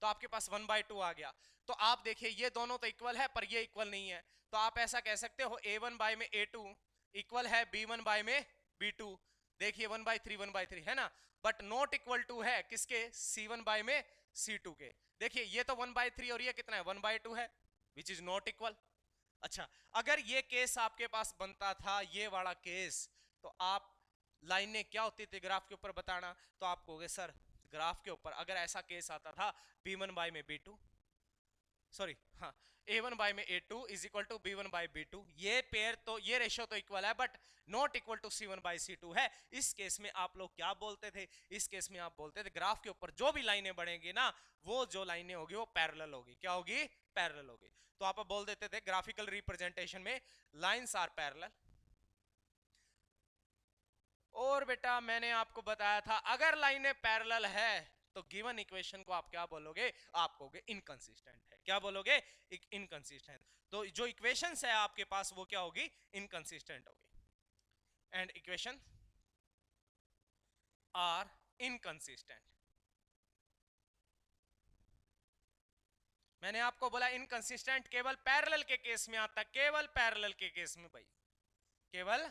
तो आपके पास 1/2 आ गया। तो आप देखिए ये दोनों तो इक्वल है पर ये इक्वल नहीं है, तो आप ऐसा कह सकते हो A1 बाय में A2 इक्वल है B1 बाय में B2। देखिए 1/3 1/3 है ना, बट नॉट इक्वल टू है किसके C1 बाय में C2 के। देखिए ये तो 1/3 और ये कितना है 1/2 है, विच इज नॉट इक्वल। अच्छा अगर ये केस आपके पास बनता था ये वाला केस, तो आप लाइनें क्या होती थी ग्राफ के ऊपर बताना, तो आप कहोगे सर ग्राफ के ऊपर अगर ऐसा केस आता था B1 बाय में B2 सॉरी हाँ A1 बाय में A2 is equal to B1 by B2, ये पेयर तो ये रेशियो तो इक्वल है but not equal to C1 by C2 है। इस केस में आप लोग क्या बोलते थे, इस केस में आप बोलते थे ग्राफ के ऊपर जो भी लाइनें बढ़ेंगी ना वो जो लाइनें होगी वो पैरेलल होगी। क्या होगी पैरेलल होगी। तो आप बोल देते थे ग्राफिकल रिप्रेजेंटेशन में लाइंस आर पैरेलल। और बेटा मैंने आपको बताया था अगर लाइनें पैरेलल है तो गिवन इक्वेशन को आप क्या बोलोगे, आप कहोगे इनकंसिस्टेंट है। क्या बोलोगे इनकंसिस्टेंट। तो जो इक्वेशंस है आपके पास वो क्या होगी इनकंसिस्टेंट होगी एंड इक्वेशन आर इनकंसिस्टेंट। मैंने आपको बोला इनकंसिस्टेंट केवल पैरेलल के केस में आता, केवल पैरेलल के केस में भाई, केवल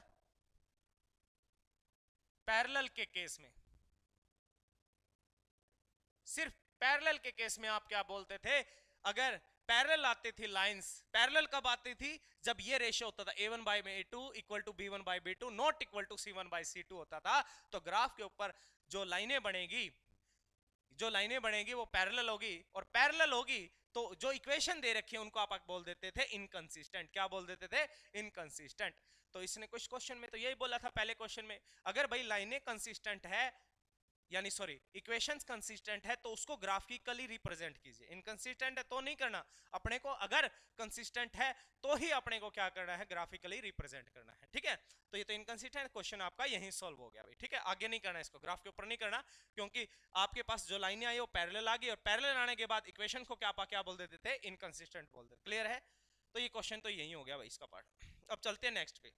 पैरेलल के केस में, सिर्फ पैरेलल के केस में आप क्या बोलते थे, अगर पैरेलल आती थी लाइंस, पैरेलल कब आती थी जब ये रेशियो होता था A1 बाय में A2 equal to B1 by B2 not equal to C1 by C2 होता था। तो ग्राफ के ऊपर जो लाइनें बनेगी, जो लाइनें बनेगी वो पैरेलल होगी, और पैरेलल होगी तो जो इक्वेशन दे रखी है उनको आप बोल देते थे इनकंसिस्टेंट। क्या बोल देते थे इनकंसिस्टेंट। तो इसने कुछ क्वेश्चन में तो यही बोला था पहले क्वेश्चन में, अगर भाई लाइनें कंसिस्टेंट है यानी सॉरी इक्वेशंस कंसिस्टेंट है तो उसको ग्राफिकली रिप्रेजेंट कीजिए। इनकंसिस्टेंट है तो नहीं करना अपने को, अगर कंसिस्टेंट है तो ही अपने को क्या करना है ग्राफिकली रिप्रेजेंट करना है। ठीक है तो ये तो इनकंसिस्टेंट क्वेश्चन आपका यहीं सॉल्व हो गया भाई। ठीक है आगे नहीं करना इसको, ग्राफ के ऊपर नहीं करना, क्योंकि आपके पास जो लाइनें आई वो पैरेलल आ गई और पैरेलल आने के बाद इक्वेशन को क्या बोल देते थे इनकंसिस्टेंट बोल देते। क्लियर है। तो ये क्वेश्चन तो यही हो गया भाई इसका पार्ट। अब चलते हैं नेक्स्ट पे।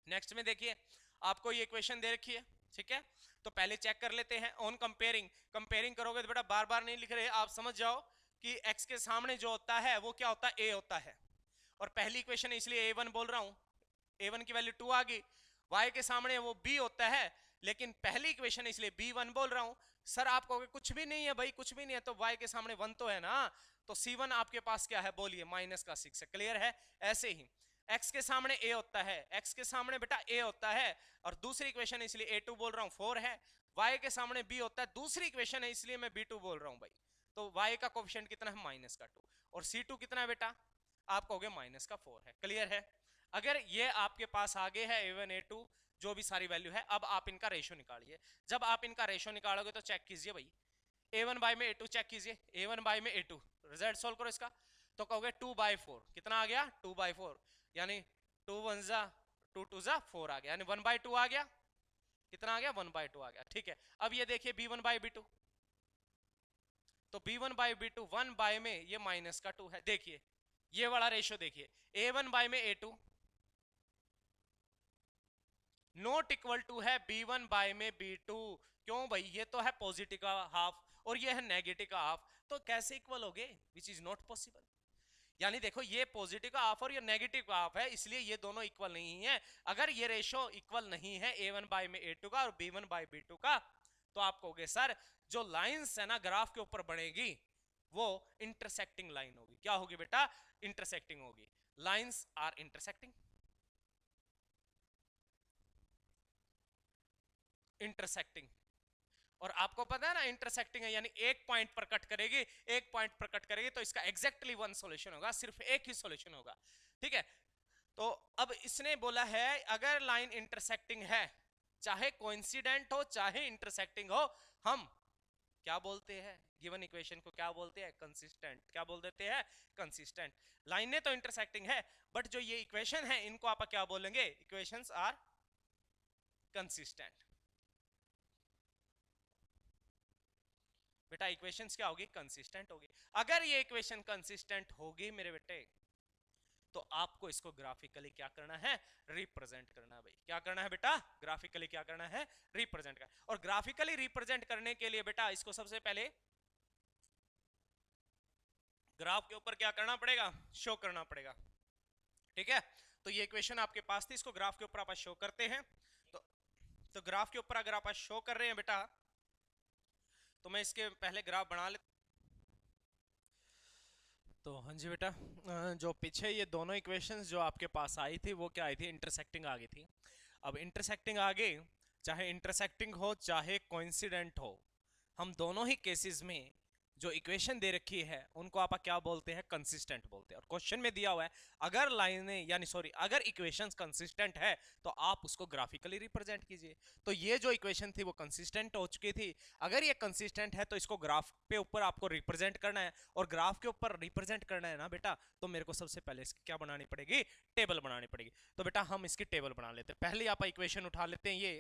नेक्स्ट में देखिए आपको ये इक्वेशन दे रखी है, ठीक है तो पहले चेक कर लेते हैं ऑन कंपेयरिंग। कंपेयरिंग करोगे तो बेटा बार बार नहीं लिख रहे, आप समझ जाओ कि x के सामने जो होता है वो क्या होता है a होता है, और पहली इक्वेशन इसलिए a1 बोल रहा हूं, a1 की वैल्यू 2 आ गई। y के सामने वो b होता है लेकिन पहली इक्वेशन इसलिए b1 बोल रहा हूं। सर आप कहोगे कुछ भी नहीं है भाई, कुछ भी नहीं है, तो y के सामने 1 तो है ना, तो C1 आपके पास क्या है बोलिए, माइनस का 6 है। क्लियर है? ऐसे ही x के सामने a होता है, x के सामने बेटा a होता है, और दूसरी इक्वेशन इसलिए a2 बोल रहा हूं 4 है। y के सामने b होता है, दूसरी इक्वेशन है इसलिए मैं b2 बोल रहा हूं भाई। तो y का कोफिशिएंट कितना है, माइनस का 2, और C2 कितना है बेटा, आप कहोगे माइनस का 4 है। क्लियर है? अगर ये आपके पास आगे है a1 a2 जो भी सारी वैल्यू है, अब आप इनका रेशो निकालिए। जब आप इनका रेशो निकालोगे तो चेक कीजिए भाई, a1 बाय में a2 चेक कीजिए, a1 बाय में a2, रिजल्ट सोल्व करो इसका, तो कहोगे 2/4, कितना आ गया 2/4, यानी 2 1 जा 2 2 जा 4 आ गया, यानी 1/2 आ गया, कितना आ गया 1/2 आ गया। ठीक है, अब ये देखिए b1 बाय b2, तो b1 बाय b2 1 बाय में ये माइनस का 2 है। देखिए ये वाला रेशो देखिए, a1 बाय में a2 नॉट इक्वल टू है b1 बाय में b2। क्यों भाई, ये तो है पॉजिटिव का हाफ और ये है नेगेटिव का हाफ, तो कैसे इक्वल हो गए, विच इज नॉट पॉसिबल। यानी देखो ये पॉजिटिव का हाफ और ये नेगेटिव का हाफ है, इसलिए ये दोनों इक्वल नहीं है। अगर ये रेशो इक्वल नहीं है a1 बाय में a2 का और b1 बाय b2 का, तो आप कहोगे सर जो लाइंस है ना ग्राफ के ऊपर बनेगी वो इंटरसेक्टिंग लाइन होगी। क्या होगी बेटा, इंटरसेक्टिंग होगी, लाइंस आर इंटरसेक्टिंग, इंटरसेक्टिंग। और आपको पता है ना इंटरसेक्टिंग है यानी एक पॉइंट पर कट करेगी, एक पॉइंट पर कट करेगी, तो इसका एग्जैक्टली वन सॉल्यूशन होगा, सिर्फ एक ही सॉल्यूशन होगा। ठीक है, तो अब इसने बोला है अगर लाइन इंटरसेक्टिंग है, चाहे कोइंसिडेंट हो चाहे इंटरसेक्टिंग हो, हम क्या बोलते हैं गिवन इक्वेशन को, क्या बोलते हैं, कंसिस्टेंट। क्या बोल देते हैं, कंसिस्टेंट। लाइनें तो इंटरसेक्टिंग है बट जो ये इक्वेशन है इनको आप क्या बोलेंगे, इक्वेशंस आर कंसिस्टेंट। बेटा इक्वेशंस क्या होगी, कंसिस्टेंट होगी। अगर ये इक्वेशन कंसिस्टेंट होगी मेरे बेटे, तो आपको इसको ग्राफिकली क्या करना है, रिप्रेजेंट करना है भाई। क्या करना है बेटा, ग्राफिकली क्या करना है, रिप्रेजेंट करना। और ग्राफिकली रिप्रेजेंट करने के लिए बेटा इसको सबसे पहले ग्राफ के ऊपर क्या करना पड़ेगा, शो करना पड़ेगा। ठीक है, तो ये इक्वेशन आपके पास थी, इसको ग्राफ के ऊपर आप शो करते हैं। तो ग्राफ के ऊपर अगर आप शो कर रहे हैं बेटा, तो मैं इसके पहले ग्राफ बना लेता। तो हाँ जी बेटा, जो पीछे ये दोनों इक्वेशंस जो आपके पास आई थी वो क्या आई थी, इंटरसेक्टिंग आ गई थी। अब इंटरसेक्टिंग आ गई, चाहे इंटरसेक्टिंग हो चाहे कोइंसिडेंट हो, हम दोनों ही केसेस में जो इक्वेशन दे रखी है उनको आप क्या बोलते हैं, कंसिस्टेंट बोलते हैं। और क्वेश्चन में दिया हुआ है अगर लाइनें यानी सॉरी अगर इक्वेशंस कंसिस्टेंट है तो आप उसको ग्राफिकली रिप्रेजेंट कीजिए। तो ये जो इक्वेशन थी वो कंसिस्टेंट हो चुकी थी, अगर ये कंसिस्टेंट है तो इसको ग्राफ पे ऊपर आपको रिप्रेजेंट करना है, और ग्राफ के ऊपर रिप्रेजेंट करना है ना बेटा, तो मेरे को सबसे पहले इसकी क्या बनानी पड़ेगी, टेबल बनानी पड़ेगी। तो बेटा हम इसकी टेबल बना लेते हैं। पहले आप इक्वेशन उठा लेते हैं ये,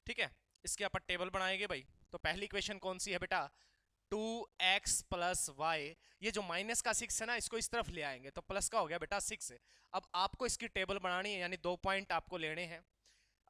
ठीक है, इसके आप टेबल बनाएंगे भाई। तो पहली इक्वेशन कौन सी है बेटा, 2x प्लस वाई, ये जो माइनस का 6 है ना इसको इस तरफ ले आएंगे तो प्लस का हो गया बेटा 6 है। अब आपको इसकी टेबल बनानी है यानी 2 पॉइंट आपको लेने हैं।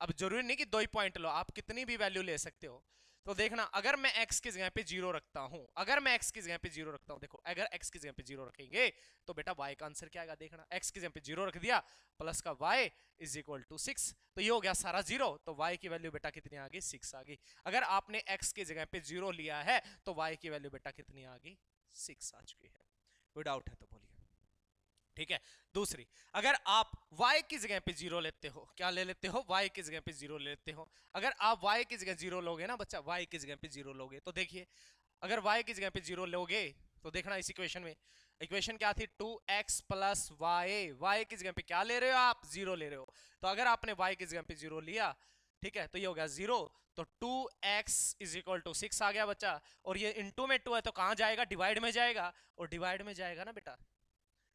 अब जरूरी नहीं कि 2 ही पॉइंट लो, आप कितनी भी वैल्यू ले सकते हो। तो देखना अगर मैं x की जगह पे 0 रखता हूं, अगर मैं x की जगह पे 0 रखता हूं, देखो अगर x की जगह पे 0 रखेंगे तो बेटा y का आंसर क्या आएगा, देखना x की जगह पे 0 रख दिया प्लस का y इज इक्वल टू 6, तो ये हो गया सारा 0, तो y की वैल्यू बेटा कितनी आ गई, 6 आ गई। अगर आपने x की जगह पे 0 लिया है तो y की वैल्यू बेटा कितनी आ गई, 6 आ चुकी है। कोई डाउट है तो बोलिए। ठीक है, दूसरी अगर आप y की जगह पे 0 लेते हो, क्या ले लेते हो, y की जगह पे 0 ले लेते हो। अगर आप y की जगह 0 लोगे ना बच्चा, y की जगह पे 0 लोगे तो देखिए अगर y की जगह पे 0 लोगे तो देखना इस इक्वेशन में, इक्वेशन क्या थी 2x प्लस वाई, y की जगह पे क्या ले रहे हो आप, 0 ले रहे हो। तो अगर आपने y की जगह पे 0 लिया, ठीक है, तो ये हो गया 0, तो 2x इज इक्वल टू 6 आ गया बच्चा। और ये इनटू में 2 है तो कहां जाएगा, डिवाइड में जाएगा, और डिवाइड में जाएगा ना बेटा,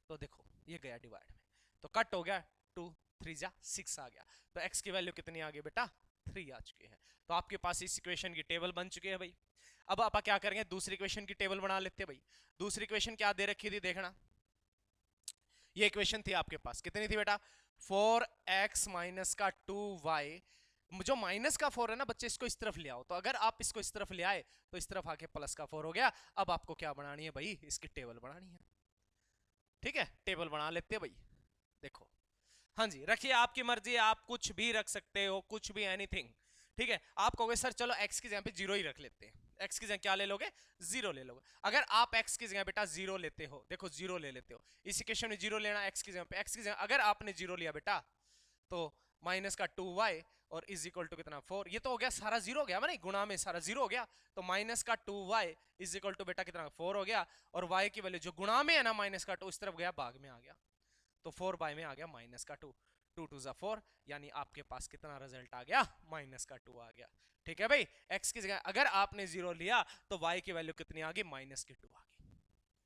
तो देखो ये गया डिवाइड में, तो कट हो गया, 2 3 जा 6 आ गया। तो x की वैल्यू कितनी आ गई बेटा, 3 आ चुकी है। तो आपके पास इस इक्वेशन की टेबल बन चुकी है भाई। अब आप क्या करेंगे, दूसरी इक्वेशन की टेबल बना लेते हैं भाई। दूसरी इक्वेशन क्या दे रखी थी, देखना ये इक्वेशन थी आपके पास, कितनी थी बेटा, 4x माइनस का 2y, जो माइनस का 4 है ना बच्चे इसको इस तरफ ले आओ, तो अगर आप इसको इस तरफ ले आए तो इस तरफ आके प्लस का 4 हो गया। अब आपको क्या बनानी है भाई, इसकी टेबल बनानी है। ठीक है, टेबल बना लेते हैं भाई। देखो हाँ जी, रखिए आपकी मर्जी, आप कुछ भी रख सकते हो, कुछ भी एनीथिंग। ठीक है, आप कहोगे सर चलो x की जगह पे 0 ही रख लेते हैं, x की जगह क्या ले लोगे, 0 ले लोगे। अगर आप x की जगह बेटा 0 लेते हो, देखो 0 ले लेते हो, इस इक्वेशन में 0 लेना x की जगह पे, x की जगह अगर आपने 0 लिया बेटा तो माइनस का 2y और इज इक्वल टू कितना 4, ये तो हो गया सारा 0 हो गया, नहीं गुणा में सारा 0 हो गया, तो माइनस का 2y इज इक्वल टू बेटा कितना 4 हो गया, और y की वैल्यू जो गुणा में है ना माइनस का 2 इस तरफ गया भाग में आ गया, तो 4 बाय में आ गया माइनस का 2, 2 टू 4, यानी आपके पास कितना रिजल्ट आ गया, माइनस का 2 आ गया। ठीक है भाई, x की जगह अगर आपने 0 लिया तो y की वैल्यू कितनी आ गई, माइनस की 2 आ गई।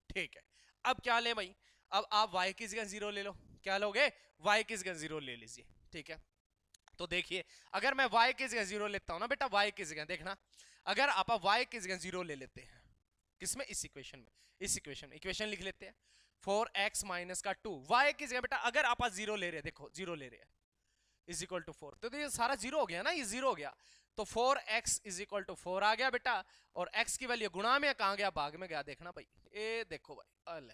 ठीक है, अब क्या ले भाई, अब आप y की जगह 0 ले लो, क्या लोगे, y की जगह 0 ले लीजिए। ठीक है, तो देखिए अगर मैं y की जगह 0 लेता हूं ना बेटा, y की जगह देखना, अगर आप y की जगह 0 ले लेते हैं, किसमें, इस इक्वेशन में, इस इक्वेशन में इक्वेशन लिख लेते हैं 4x माइनस का 2, y की जगह बेटा अगर आप 0 ले रहे हैं, देखो 0 ले रहे हैं इज इक्वल टू 4, तो ये सारा 0 हो गया ना, ये 0 हो गया, तो 4x इज इक्वल टू 4 आ गया बेटा, और x की वैल्यू गुणा में कहां गया, भाग में गया, देखना भाई, ये देखो भाई, अल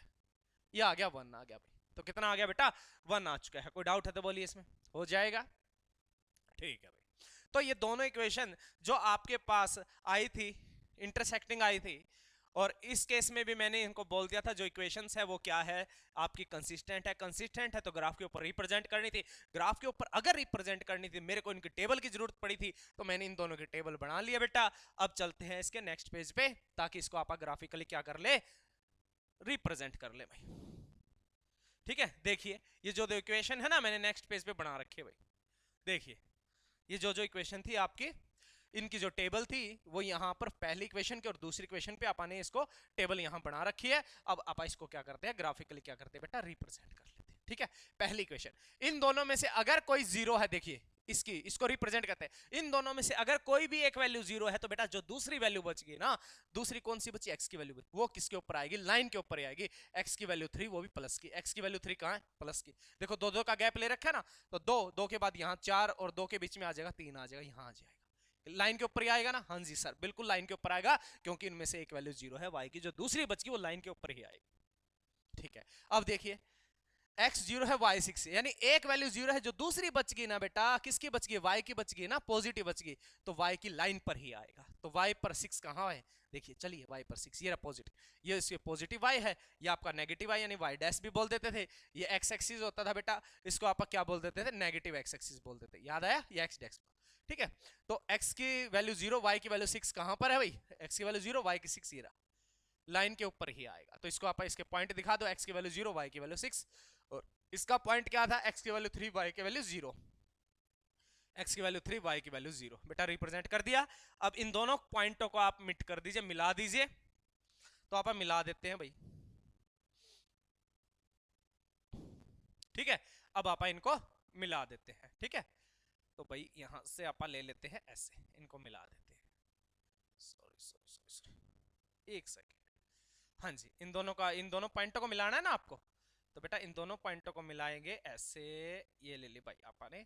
ये आ गया 1 आ गया भाई, तो कितना आ गया बेटा 1 आ चुका है। कोई डाउट है तो बोलिए, इसमें हो जाएगा। ठीक है भाई, तो ये दोनों इक्वेशन जो आपके पास आई थी, इंटरसेक्टिंग आई थी, और इस केस में भी मैंने इनको बोल दिया था जो इक्वेशंस है वो क्या है, आपकी कंसिस्टेंट है, कंसिस्टेंट है तो ग्राफ के ऊपर रिप्रेजेंट करनी थी, ग्राफ के ऊपर अगर रिप्रेजेंट करनी थी मेरे को इनकी टेबल की जरूरत पड़ी थी, तो मैंने इन दोनों की टेबल बना लिया बेटा। अब चलते हैं इसके नेक्स्ट पेज पे, ताकि इसको आप ग्राफिकली क्या कर ले, रिप्रेजेंट कर ले भाई। ठीक है, देखिए ये जो दो इक्वेशन है ना मैंने नेक्स्ट पेज पे बना रखे भाई, देखिए ये जो इक्वेशन थी आपकी, इनकी जो टेबल थी वो यहाँ पर पहली इक्वेशन के और दूसरी इक्वेशन पे आपने इसको टेबल यहाँ बना रखी है। अब आप इसको क्या करते हैं, ग्राफिकली क्या करते हैं बेटा, रिप्रेजेंट कर लेते हैं। ठीक है, पहली इक्वेशन, इन दोनों में से अगर कोई जीरो है, देखिए इसको रिप्रेजेंट करते हैं, इन दोनों में से अगर कोई भी एक वैल्यू जीरो है तो बेटा जो दूसरी वैल्यू बच गई ना, दूसरी कौन सी बची, एक्स की वैल्यू, वो किसके ऊपर आएगी, लाइन के ऊपर आएगी, एक्स की वैल्यू 3, वो भी प्लस की, एक्स की वैल्यू 3 कहां है, प्लस की, देखो दो दो का गैप ले रखा है ना, तो दो दो के बाद यहाँ 4 और 2 के बीच में आ जाएगा 3 आ जाएगा, यहाँ आ जाएगा, लाइन के ऊपर ही आएगा ना, हाँ जी सर बिल्कुल लाइन के ऊपर आएगा, क्योंकि इनमें से एक वैल्यू जीरो है, वाई की जो दूसरी बच गई वो लाइन के ऊपर ही आएगी। ठीक है, अब देखिए x 0 है y 6, यानी एक वैल्यू 0 है, जो दूसरी बच गई ना बेटा, किसकी बच गई, y की बच गई ना, पॉजिटिव बच गई, तो y की लाइन पर ही आएगा, तो y पर 6 कहां है, देखिए चलिए y पर 6, ये रहा पॉजिटिव, ये इसके पॉजिटिव y है, ये आपका नेगेटिव y यानी y डैश भी बोल देते थे, ये x एक्सिस होता था बेटा, इसको आप क्या बोल देते थे, नेगेटिव x एक्सिस बोल देते, याद आया, ये x डैश। ठीक है, तो x की वैल्यू 0, y की वैल्यू 6 कहां पर है भाई, x की वैल्यू 0, y की 6, ये रहा, लाइन के ऊपर ही आएगा, तो इसको आप इसके पॉइंट दिखा दो, x की वैल्यू 0, y की वैल्यू 6, और इसका पॉइंट क्या था, x की वैल्यू 3, y की वैल्यू 0, x की वैल्यू 3, y की वैल्यू 0, बेटा रिप्रेजेंट कर दिया। अब इन दोनों पॉइंटों को आप मिट कर दीजिए, मिला दीजिए, तो आप मिला देते हैं भाई। ठीक है, अब आप इनको मिला देते हैं। ठीक है, तो भाई यहां से आप ले लेते हैं ऐसे, इनको मिला देते हैं, सॉरी सॉरी सॉरी सॉरी, एक सेकेंड, हाँ जी, इन दोनों पॉइंटों को मिलाना है ना आपको, तो बेटा इन दोनों पॉइंटों को मिलाएंगे ऐसे, ये ले ली भाई आपने,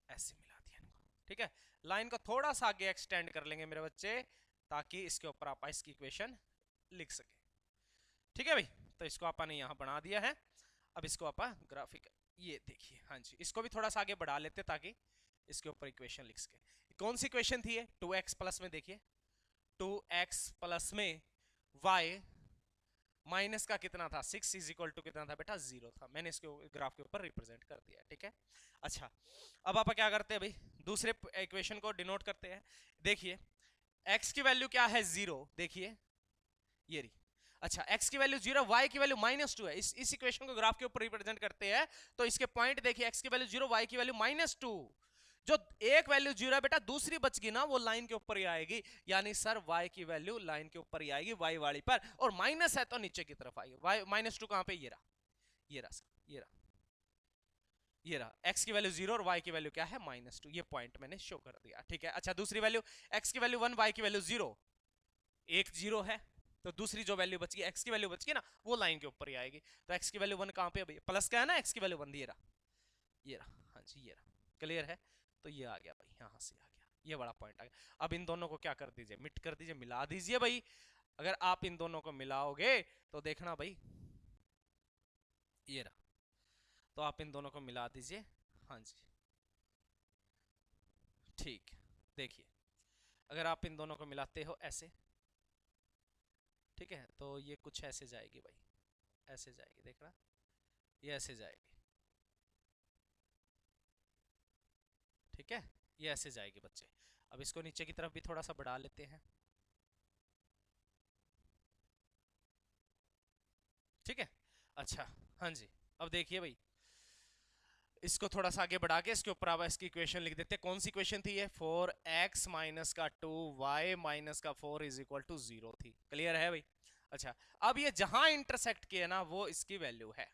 ऐसे मिला दिया इनको। ठीक है, लाइन को थोड़ा सा आगे एक्सटेंड कर लेंगे मेरे बच्चे, ताकि इसके ऊपर आप इसकी इक्वेशन लिख सके। ठीक है भाई, तो इसको आपने यहाँ बना दिया है, अब इसको आप ग्राफिक, ये देखिए, हाँ जी, इसको भी थोड़ा सा आगे बढ़ा लेते ताकि इसके ऊपर इक्वेशन लिख सके। कौन सी इक्वेशन थी ये, 2x प्लस में, देखिए 2x प्लस में y माइनस का कितना था, 6 इज इक्वल टू कितना था बेटा, 0 था, मैंने इसके ग्राफ के ऊपर रिप्रेजेंट कर दिया। ठीक है, अच्छा अब आप क्या करते हैं भाई, दूसरे इक्वेशन को डिनोट करते हैं, देखिए x की वैल्यू क्या है, 0, देखिए ये रही, अच्छा x की वैल्यू 0, y की वैल्यू -2 है, इस इक्वेशन को ग्राफ के ऊपर रिप्रेजेंट करते हैं, तो इसके पॉइंट देखिए, x की वैल्यू 0, y की वैल्यू -2, जो एक वैल्यू 0 है बेटा, दूसरी बच गई ना, वो लाइन के ऊपर ही आएगी, यानी सर y की वैल्यू लाइन के ऊपर ही आएगी, y वाली पर, और माइनस है तो नीचे की तरफ आएगी, y -2 कहां पे, ये रहा, ये रहा सर, ये रहा, ये रहा, x की वैल्यू 0 और y की वैल्यू क्या है, -2, ये पॉइंट मैंने शो कर दिया। ठीक है, अच्छा दूसरी वैल्यू, x की वैल्यू 1, y की वैल्यू 0, एक 0 है, तो दूसरी जो वैल्यू बच गई, x की वैल्यू बच गई ना, वो लाइन के ऊपर ही आएगी, तो x की वैल्यू 1 कहां पे है, प्लस का है ना, x की वैल्यू 1, ये रहा, ये रहा, हाँ जी ये रहा, क्लियर है, तो ये आ गया भाई, यहां से आ गया, ये बड़ा पॉइंट आ गया। अब इन दोनों को क्या कर दीजिए, मिट कर दीजिए, मिला दीजिए भाई, अगर आप इन दोनों को मिलाओगे तो देखना भाई, ये रहा, तो आप इन दोनों को मिला दीजिए, हाँ जी ठीक, देखिए अगर आप इन दोनों को मिलाते हो ऐसे, ठीक है, तो ये कुछ ऐसे जाएगी भाई, ऐसे जाएगी, देखना ये ऐसे जाएगी, ठीक है, ये ऐसे जाएगी बच्चे। अब इसको नीचे की तरफ भी थोड़ा सा बढ़ा लेते हैं, ठीक है। अच्छा, हाँ जी, अब देखिए भाई, इसको थोड़ा सा आगे बढ़ा के इसके ऊपर अब इसकी इक्वेशन लिख देते हैं। कौन सी इक्वेशन थी ये? 4x माइनस का 2 y माइनस का 4 इज इक्वल टू 0 थी। क्लियर है भाई? अच्छा, अब ये जहां इंटरसेक्ट किया ना वो इसकी वैल्यू है,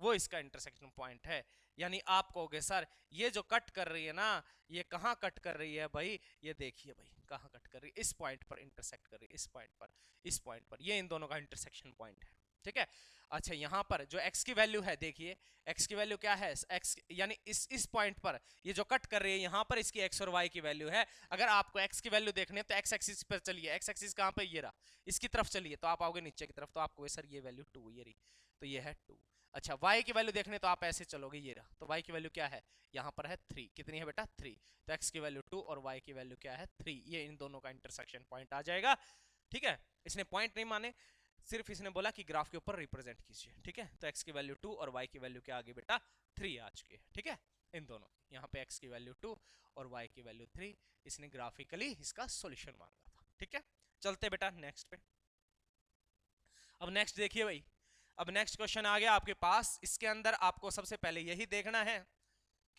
वो इसका इंटरसेक्शन पॉइंट है। यानी आप कहोगे सर ये जो कट कर रही है ना, ये कहाँ कट कर रही है भाई? ये देखिए भाई कहाँ कट कर रही है, इस पॉइंट पर इंटरसेक्ट कर रही है, इस पॉइंट पर, इस पॉइंट पर, ये इन दोनों का इंटरसेक्शन पॉइंट है, ठीक है। अच्छा, यहाँ पर जो x की वैल्यू है, देखिए x की वैल्यू क्या है, x यानी इस पॉइंट पर ये जो कट कर रही है यहाँ पर इसकी x और y की वैल्यू है। अगर आपको x की वैल्यू देखनी है तो x एक्सिस पर चलिए, x एक्सिस कहाँ पे, ये रहा, इसकी तरफ चलिए तो आप आओगे नीचे की तरफ, तो आपको सर ये वैल्यू 2, ये रही, तो ये है 2। अच्छा, y की वैल्यू देखने तो आप ऐसे चलोगे, ये रहा, तो y की वैल्यू क्या है, यहाँ पर है 3। कितनी है बेटा? 3। तो x की वैल्यू 2 और y की वैल्यू क्या है? 3। ये इन दोनों का इंटरसेक्शन पॉइंट आ जाएगा, ठीक है। इसने पॉइंट नहीं माने, सिर्फ इसने बोला कि ग्राफ के ऊपर रिप्रेजेंट कीजिए, ठीक है। तो x की वैल्यू 2 और y की वैल्यू क्या आ गई बेटा? 3 आ चुकी है, ठीक है। इन दोनों यहाँ पे x की वैल्यू 2 और y की वैल्यू 3, इसने ग्राफिकली इसका सॉल्यूशन मांगा था, ठीक है। चलते बेटा नेक्स्ट पे। अब नेक्स्ट देखिए भाई, अब नेक्स्ट क्वेश्चन आ गया आपके पास। इसके अंदर आपको सबसे पहले यही देखना है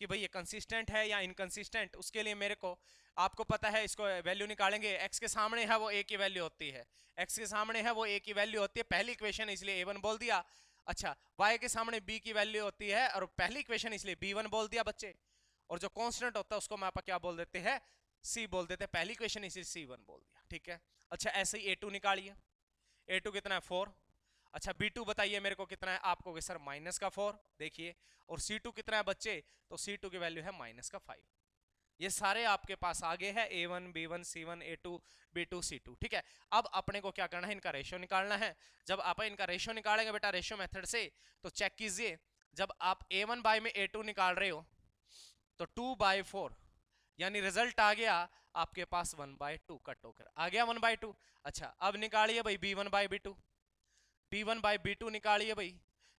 कि भाई ये कंसिस्टेंट है या इनकंसिस्टेंट। उसके लिए मेरे को, आपको पता है, इसको वैल्यू निकालेंगे। x के सामने है वो a की वैल्यू होती है, x के सामने है वो a की वैल्यू होती है, पहली इक्वेशन इसलिए a1 बोल दिया। अच्छा, y के सामने b की वैल्यू होती है और पहली इक्वेशन इसलिए b1 बोल दिया बच्चे। और जो कांस्टेंट होता है उसको मैं क्या बोल देते हैं? c बोल देते हैं, पहली इक्वेशन इसलिए c1 बोल दिया, ठीक है। अच्छा, ऐसे ही a2 निकालिए, a2 कितना है? 4। अच्छा, b2 बताइए मेरे को कितना है? आपको सर माइनस का 4, देखिए। और c2 कितना है बच्चे? तो c2 की वैल्यू है माइनस का 5। ये सारे आपके पास आगे है, a1 b1 c1 a2 b2 c2, ठीक है। अब अपने को क्या करना है? इनका रेशियो निकालना है। जब आप इनका रेशियो निकालेंगे बेटा रेशियो मेथड से, तो चेक कीजिए, जब आप a1 बाय में a2 निकाल रहे हो तो 2/4, यानी रिजल्ट आ गया आपके पास 1/2 कट होकर आ गया 1/2। अच्छा, अब निकालिए भाई b1 by b2, b1 by b2 निकालिए भाई,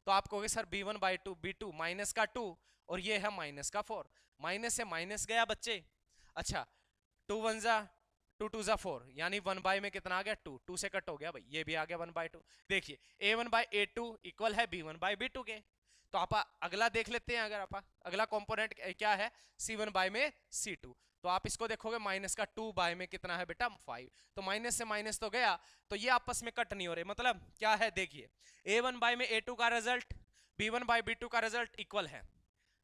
तो आप कहोगे sir b1 bye 2, b2 minus का 2 और ये है माइनस का 4, माइनस से माइनस गया बच्चे। अच्छा, 2 1 जा 2 2 जा 4, यानी 1 बाय में कितना आ गया? 2, 2 से कट हो गया भाई, ये भी आ गया 1/2। देखिए a1 बाय a2 इक्वल है b1 बाय b2 के। तो आप अगला देख लेते हैं, अगर आप अगला कंपोनेंट क्या है? c1 बाय में c2। तो आप इसको देखोगे माइनस का 2 बाय में कितना है बेटा? 5। तो माइनस से माइनस तो गया, तो ये आपस में कट नहीं हो रहे, मतलब क्या है? देखिए, a1 बाय में a2 का रिजल्ट b1 बाय b2 का रिजल्ट इक्वल है,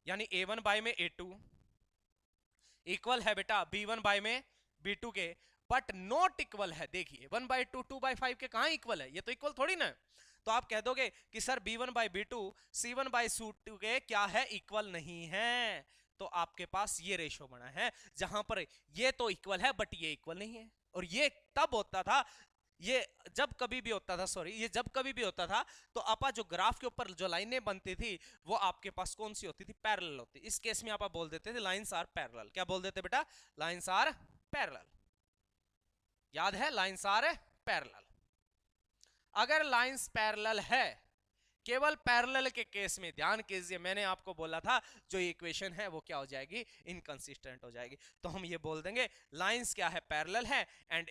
यानी a1 बाय में a2 इक्वल है बेटा b1 बाय में b2 के, बट नॉट इक्वल है। देखिए 1/2 2/5 के कहां इक्वल है? ये तो इक्वल थोड़ी ना है। तो आप कह दोगे कि sir b1 by b2 c1 by c2 के क्या है? इक्वल नहीं है। तो आपके पास ये रेशो बना है जहां पर ये तो इक्वल है बट ये इक्वल नहीं है। और ये तब होता था, ये जब कभी भी होता था, सॉरी, ये जब कभी भी होता था तो आपा जो ग्राफ के ऊपर जो लाइनें बनती थी वो आपके पास कौन सी होती थी? पैरेलल होती। इस केस में आपा बोल देते थे लाइंस आर पैरेलल। क्या बोल देते बेटा? Lines are parallel. याद है? Lines are parallel. अगर लाइंस पैरेलल है, केवल पैरेलल के केस में ध्यान कीजिए, मैंने आपको बोला था जो इक्वेशन है वो क्या हो जाएगी? इनकंसिस्टेंट हो जाएगी। तो हम ये बोल देंगे लाइंस क्या है? पैरेलल है, and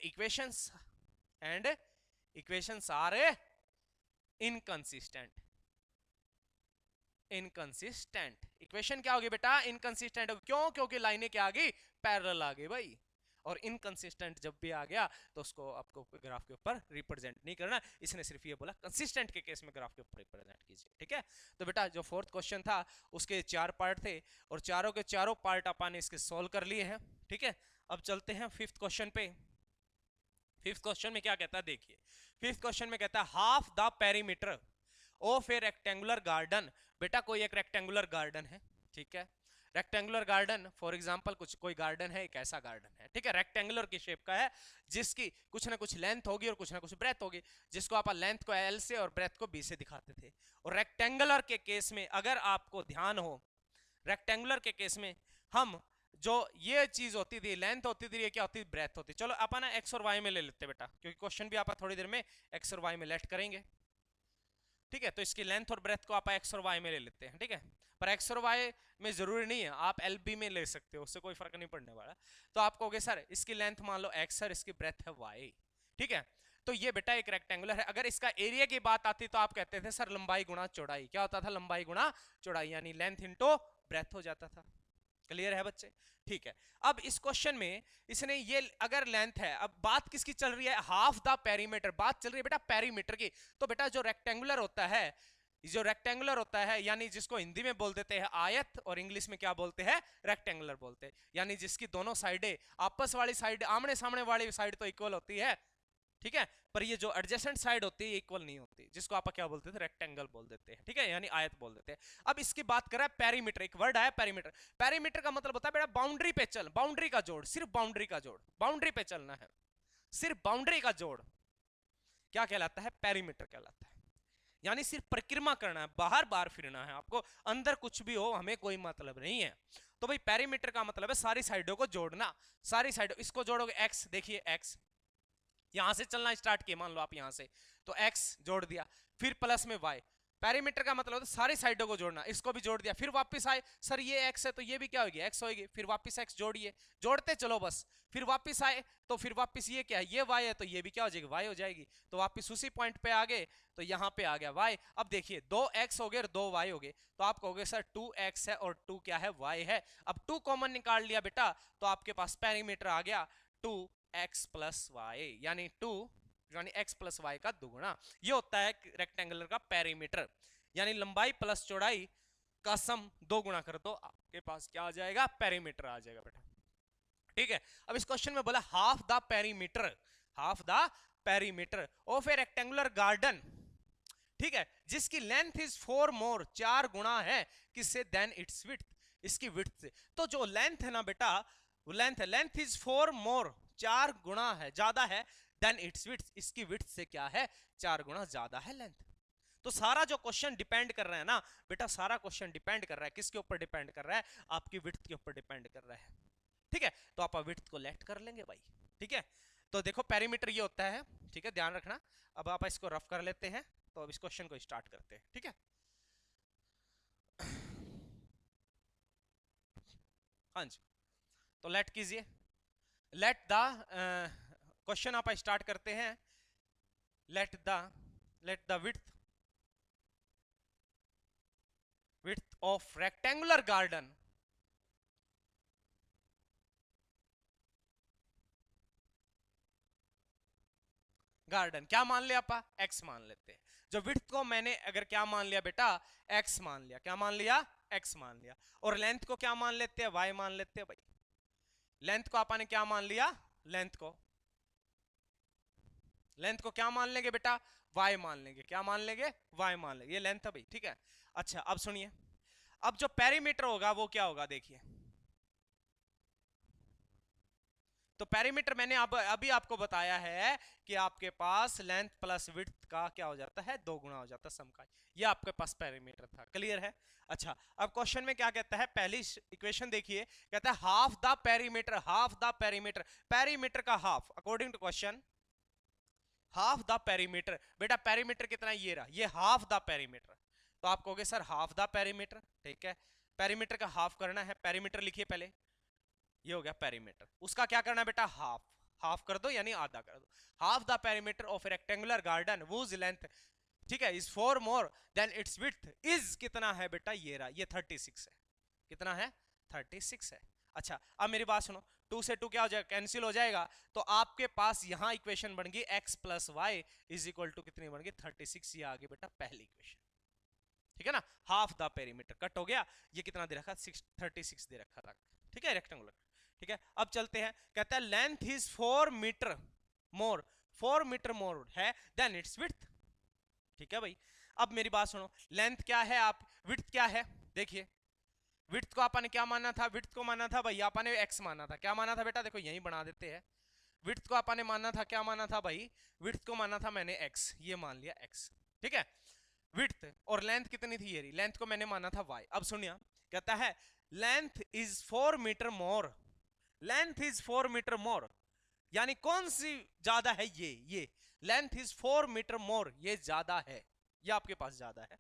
equations are inconsistent. Inconsistent equation क्या होगी बेटा? इनकंसिस्टेंट होगी। क्यों? क्योंकि लाइनें क्या आ गई? पैरेलल आ गई भाई। और इनकंसिस्टेंट जब भी आ गया तो उसको आपको ग्राफ के ऊपर रिप्रेजेंट नहीं करना। इसने सिर्फ ये बोला कंसिस्टेंट के केस में ग्राफ के ऊपर रिप्रेजेंट कीजिए, ठीक है। तो बेटा जो फोर्थ क्वेश्चन था उसके 4 पार्ट थे और चारों के चारों पार्ट अपन इसके सोल्व कर लिए हैं, ठीक है। अब चलते हैं फिफ्थ क्वेश्चन पे। फिफ्थ क्वेश्चन में क्या कहता है? देखिए, फिफ्थ क्वेश्चन में कहता है half the perimeter of A rectangular garden. बेटा कोई एक रेक्टेंगुलर गार्डन है, ठीक है। रेक्टेंगुलर गार्डन, फॉर एग्जांपल कुछ कोई गार्डन है, एक ऐसा गार्डन है, ठीक है, रेक्टेंगुलर की शेप का है, जिसकी कुछ ना कुछ लेंथ होगी और कुछ ना कुछ ब्रेथ होगी, जिसको आप लेंथ को एल से और ब्रेथ को बी से दिखाते थे। और रेक्टेंगुलर के केस में अगर आपको ध्यान हो, रेक्टेंगुलर के केस में हम जो ये चीज होती थी लेंथ होती थी, ये क्या होती थी, ब्रेथ होती। चलो अपन ना एक्स और वाई में ले लेते बेटा, क्योंकि क्वेश्चन भी आप थोड़ी देर में एक्स और वाई में लेट करेंगे। ठीक है, तो इसकी लेंथ और ब्रेथ को आप एक्स और वाई में ले लेते हैं। ठीक है, पर एक्स और वाई में जरूरी नहीं है, आप एल बी में ले सकते हो, उससे कोई फर्क नहीं पड़ने वाला। तो आप कहोगे सर इसकी लेंथ मान लो एक्स है, इसकी ब्रेथ है वाई। ठीक है, तो ये बेटा एक रेक्टेंगुलर है। अगर इसका एरिया की बात आती तो आप कहते थे सर लंबाई गुणा चौड़ाई। क्या होता था, लंबाई गुणा चौड़ाई, यानी लेंथ इनटू ब्रेथ हो जाता था। क्लियर है बच्चे? ठीक है, अब इस क्वेश्चन में इसने ये अगर लेंथ है, अब बात किसकी चल रही है, हाफ द पेरीमीटर, बात चल रही है बेटा पेरीमीटर की। तो बेटा जो रेक्टेंगुलर होता है, जो रेक्टेंगुलर होता है यानी जिसको हिंदी में बोल देते हैं आयत और इंग्लिश में क्या बोलते हैं, रेक्टेंगुलर बोलते हैं, यानी जिसकी दोनों साइडें आपस वाली साइड आमने सामने वाली साइड तो इक्वल होती है। ठीक है, पर ये जो एडजेसेंट साइड होती है इक्वल नहीं होती, जिसको आप क्या बोलते थे, रेक्टेंगल बोल देते हैं। ठीक है, यानी आयत बोल देते हैं। अब इसकी बात कर रहा है पेरीमीटर, एक वर्ड आया पेरीमीटर। पेरीमीटर का मतलब होता है बेटा बाउंड्री पे चल, बाउंड्री का जोड़, सिर्फ बाउंड्री का जोड़, बाउंड्री पे चलना है, सिर्फ बाउंड्री का जोड़ क्या कहलाता है, पेरीमीटर कहलाता है। यानी सिर्फ परिक्रमा करना है, बाहर बाहर फिरना है आपको, अंदर कुछ भी हो हमें कोई मतलब नहीं है। तो भाई पेरीमीटर का मतलब है सारी साइडों को जोड़ना, सारी साइडों, इसको जोड़ोगे एक्स, देखिए एक्स यहां से चलना स्टार्ट किया, मान लो आप यहां से, तो x जोड़ दिया, फिर प्लस में y। पेरीमीटर का मतलब होता है सारी साइडों को जोड़ना, इसको भी जोड़ दिया, फिर वापस आए, सर ये x है तो ये भी क्या होगी, x होगी, फिर वापस x जोड़िए, जोड़ते चलो बस, फिर वापस आए तो फिर वापस ये क्या है, ये y है तो ये भी क्या हो जाएगी, y हो जाएगी, तो वापस उसी पॉइंट पे आ गए, तो यहाँ पे आ गया y। अब देखिए 2x हो गए और 2y हो गए, तो आप कहोगे सर 2x है और 2 क्या है, y है। अब 2 कॉमन निकाल लिया बेटा, तो आपके पास पेरीमीटर आ गया 2x प्लस वाई, यानी 2 यानी x प्लस वाई का दुगुना। ये होता है रेक्टेंगुलर का पेरीमीटर, यानी लंबाई प्लस चौड़ाई का सम 2 गुना कर दो, आपके पास क्या आ जाएगा, पेरीमीटर आ जाएगा बेटा। ठीक है, अब इस क्वेश्चन में बोला half the perimeter, half the perimeter of A rectangular garden. ठीक है, जिसकी लेंथ इज 4 मोर, 4 गुना है किससे, देन इट्स विड्थ, इसकी विड्थ से। तो जो लेंथ है ना बेटा, लेंथ है, लेंथ इज 4 मोर, 4 गुना है, ज्यादा है, देन इट्स विड्थ, इसकी विड्थ से क्या है, 4 गुना ज्यादा है लेंथ। तो सारा जो क्वेश्चन डिपेंड कर रहा है ना बेटा, सारा क्वेश्चन डिपेंड कर रहा है किसके ऊपर, डिपेंड कर रहा है आपकी विड्थ के ऊपर डिपेंड कर रहा है। ठीक है, तो आप विड्थ को लेट कर लेंगे भाई। ठीक है, तो देखो पेरीमीटर ये होता है। ठीक है, ध्यान रखना। अब आप इसको रफ कर लेते हैं, तो अब इस क्वेश्चन को स्टार्ट करते हैं। ठीक है, हाँ जी, तो लेट कीजिए, लेट द क्वेश्चन आप स्टार्ट करते हैं। Let the width of rectangular garden, garden क्या मान लिया आपा, x मान लेते हैं। जो विड्थ को मैंने अगर क्या मान लिया बेटा, x मान लिया, क्या मान लिया, x मान लिया, और लेंथ को क्या मान लेते हैं, y मान लेते हैं भाई। लेंथ को आपने क्या मान लिया, लेंथ को क्या मान लेंगे बेटा, y मान लेंगे, क्या मान लेंगे, y मान लेंगे, ये लेंथ है भाई। ठीक है, अच्छा अब सुनिए, अब जो पेरीमीटर होगा वो क्या होगा, देखिए तो पेरीमीटर मैंने अब अभी आपको बताया है कि आपके पास लेंथ प्लस विड्थ का क्या हो जाता है, 2 गुना हो जाता है सम का, ये आपके पास पेरीमीटर था। क्लियर है? अच्छा अब क्वेश्चन में क्या कहता है, पहली इक्वेशन देखिए, कहता है half the perimeter, half the perimeter, perimeter का half according to question, half the perimeter. बेटा पेरीमीटर कितना, ये रहा, ये हाफ द पेरीमीटर। तो आप कहोगे सर हाफ द पेरीमीटर, ठीक है, पेरीमीटर का हाफ करना है, पेरीमीटर लिखिए पहले, ये हो गया पेरीमीटर, उसका क्या करना है बेटा, हाफ, हाफ कर दो यानी आधा कर दो। Half the perimeter of rectangular garden whose length, ठीक है, is 4 more than it's width is कितना है बेटा, ये रहा, ये 36 है, कितना है, 36 है। अच्छा अब मेरी बात सुनो, 2 से 2 क्या हो जाएगा, कैंसिल हो जाएगा, तो आपके पास यहां इक्वेशन बन गई x plus y is equal to कितनी बन गई, 36। ये आ गई बेटा पहली इक्वेशन। ठीक है ना, हाफ द पेरीमीटर कट हो गया, ये कितना दे रखा, 36 दे रखा था। ठीक है, रेक्टेंगुलर। ठीक है, अब चलते हैं, कहता है length is 4 metre more, 4 metre more है देन इट्स विड्थ। ठीक है भाई, अब मेरी बात सुनो, लेंथ क्या है, आप विड्थ क्या है, देखिए विड्थ को आपने क्या माना था, विड्थ को माना था भाई आपने x माना था, क्या माना था बेटा, देखो यही बना देते हैं, विड्थ को आपने माना था, क्या माना था भाई, विड्थ को माना था मैंने x, ये मान लिया x। ठीक है, विड्थ और लेंथ कितनी थी, ये लेंथ को मैंने माना था y। अब सुनिए कहता है length is 4 metre more, length is 4 metre more, यानी कौन सी ज्यादा है? ये लेंथ इज 4 मीटर मोर, ये ज्यादा है, ये आपके पास ज्यादा है,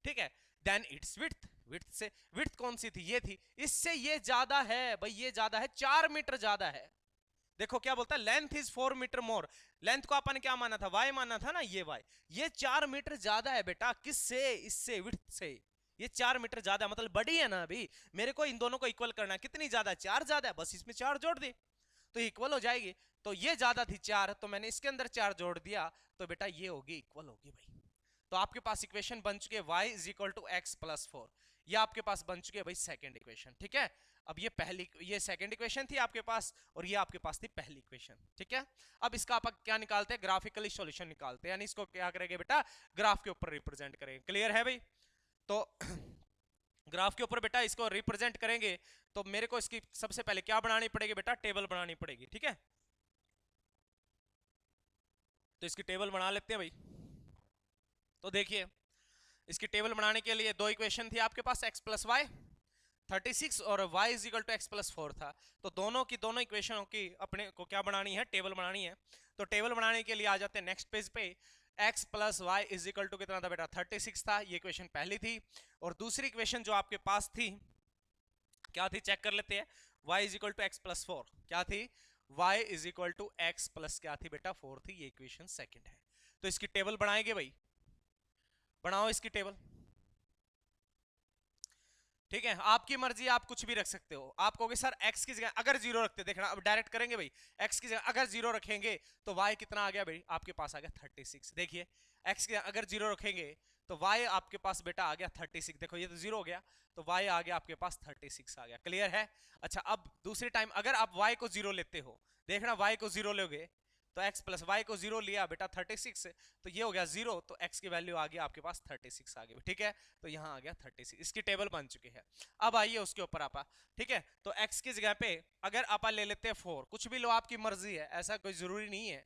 ठीक है। देन इट्स विड्थ, विड्थ से, विड्थ कौन सी थी? ये थी, इससे ये ज्यादा है भाई, ये ज्यादा है, 4 मीटर ज्यादा है। देखो क्या बोलता है, length is 4 metre more, length को अपन क्या माना था? y माना था ना, ये y, ये 4 मीटर ज्यादा है बेटा, किससे? इससे, विड्थ से, ये 4 मीटर ज्यादा है, मतलब बड़ी है ना। अभी मेरे को इन दोनों को इक्वल करना है, कितनी ज्यादा है? 4 ज्यादा है, बस इसमें 4 जोड़ दी तो इक्वल हो जाएगी। तो ये ज्यादा थी 4, तो मैंने इसके अंदर 4 जोड़ दिया, तो बेटा ये होगी, इक्वल होगी भाई। तो आपके पास इक्वेशन बन चुकी है y is equal to x plus 4, ये आपके पास बन चुकी है भाई सेकंड इक्वेशन, ठीक है। अब ये पहली, ये सेकंड इक्वेशन थी आपके पास, और ये आपके पास थी पहली इक्वेशन, ठीक है। अब इसका आप क्या निकालते हैं? ग्राफिकली सॉल्यूशन निकालते हैं, यानी इसको क्या करेंगे बेटा? ग्राफ के ऊपर रिप्रेजेंट करेंगे। क्लियर है भाई? तो ग्राफ के ऊपर बेटा इसको रिप्रेजेंट करेंगे, तो मेरे को इसकी सबसे पहले क्या बनानी पड़ेगी बेटा? टेबल बनानी पड़ेगी, ठीक है। तो इसकी टेबल बना लेते हैं भाई। तो देखिए, इसकी टेबल बनाने के लिए दो इक्वेशन थी आपके पास, x प्लस वाई 36 और y is equal to x plus 4 था। तो दोनों की दोनों इक्वेशनों की अपने को क्या बनानी है? टेबल बनानी है। तो टेबल बनाने के लिए आ जाते हैं नेक्स्ट पेज पे। x plus y is equal to कितना था बेटा? 36 था, ये इक्वेशन पहली थी। और दूसरी इक्वेशन जो आपके पास थी क्या थी? चेक कर लेते हैं। y is equal to x plus 4 क्या थी? y is equal to x plus क्या थी बेटा? 4 थी, ये इक्वेशन सेकंड है। तो इसकी टेबल बनाएंगे भाई, बनाओ इसकी टेबल, ठीक है। आपकी मर्जी, आप कुछ भी रख सकते हो। आप कहोगे सर x की जगह अगर जीरो रखते, देखना अब डायरेक्ट करेंगे भाई, x की जगह अगर जीरो रखेंगे तो y कितना आ गया भाई? आपके पास आ गया 36। देखिए x की जगह अगर जीरो रखेंगे तो y आपके पास बेटा आ गया 36। देखो ये तो जीरो हो गया, तो y आ गया आपके पास 36 आ गया। क्लियर है? अच्छा, अब दूसरी टाइम अगर आप y को जीरो लेते हो, देखना y को जीरो लोगे तो x प्लस वाई को जीरो लिया बेटा 36, तो ये हो गया जीरो, तो x की वैल्यू आ गई आपके पास 36 आ गई, ठीक है। तो यहाँ आ गया 36, इसकी टेबल बन चुकी है। अब आइए उसके ऊपर आपा, ठीक है। तो x की जगह पे अगर आपा ले लेते हैं 4, कुछ भी लो, आपकी मर्जी है, ऐसा कोई जरूरी नहीं है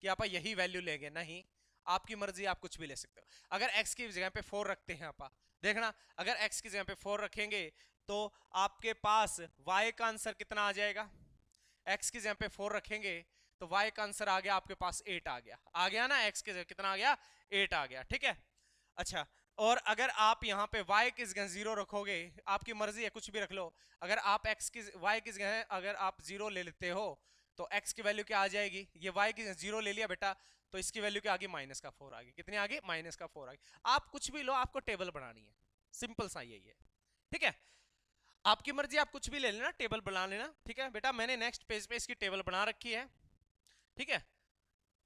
कि आपा यही वैल्यू लेंगे, नहीं, आपकी मर्जी, आप कुछ भी ले सकते हो। अगर x की जगह पे 4 रखते हैं आपा, देखना अगर x की जगह पे 4 रखेंगे तो आपके पास y का आंसर कितना आ जाएगा? x की जगह पे 4 रखेंगे तो y का आंसर आ गया आपके पास 8 आ गया ना, x के जगह कितना आ गया? 8 आ गया, ठीक है। अच्छा, और अगर आप यहाँ पे y की जगह 0 रखोगे, आपकी मर्जी है, कुछ भी रख लो। अगर आप x की y की जगह अगर आप 0 ले लेते हो तो x की वैल्यू क्या आ जाएगी? ये y की 0 ले लिया बेटा, तो इसकी वैल्यू क्या आ गई? माइनस का 4 आ गई। कितनी आ गई? माइनस का 4 आ गई। आप कुछ भी लो, आपको टेबल बनानी है, सिंपल सा यही है, ठीक है। आपकी मर्जी, आप कुछ भी ले लेना, टेबल बना लेना, ठीक है बेटा। मैंने नेक्स्ट पेज पे इसकी टेबल बना रखी है, ठीक है।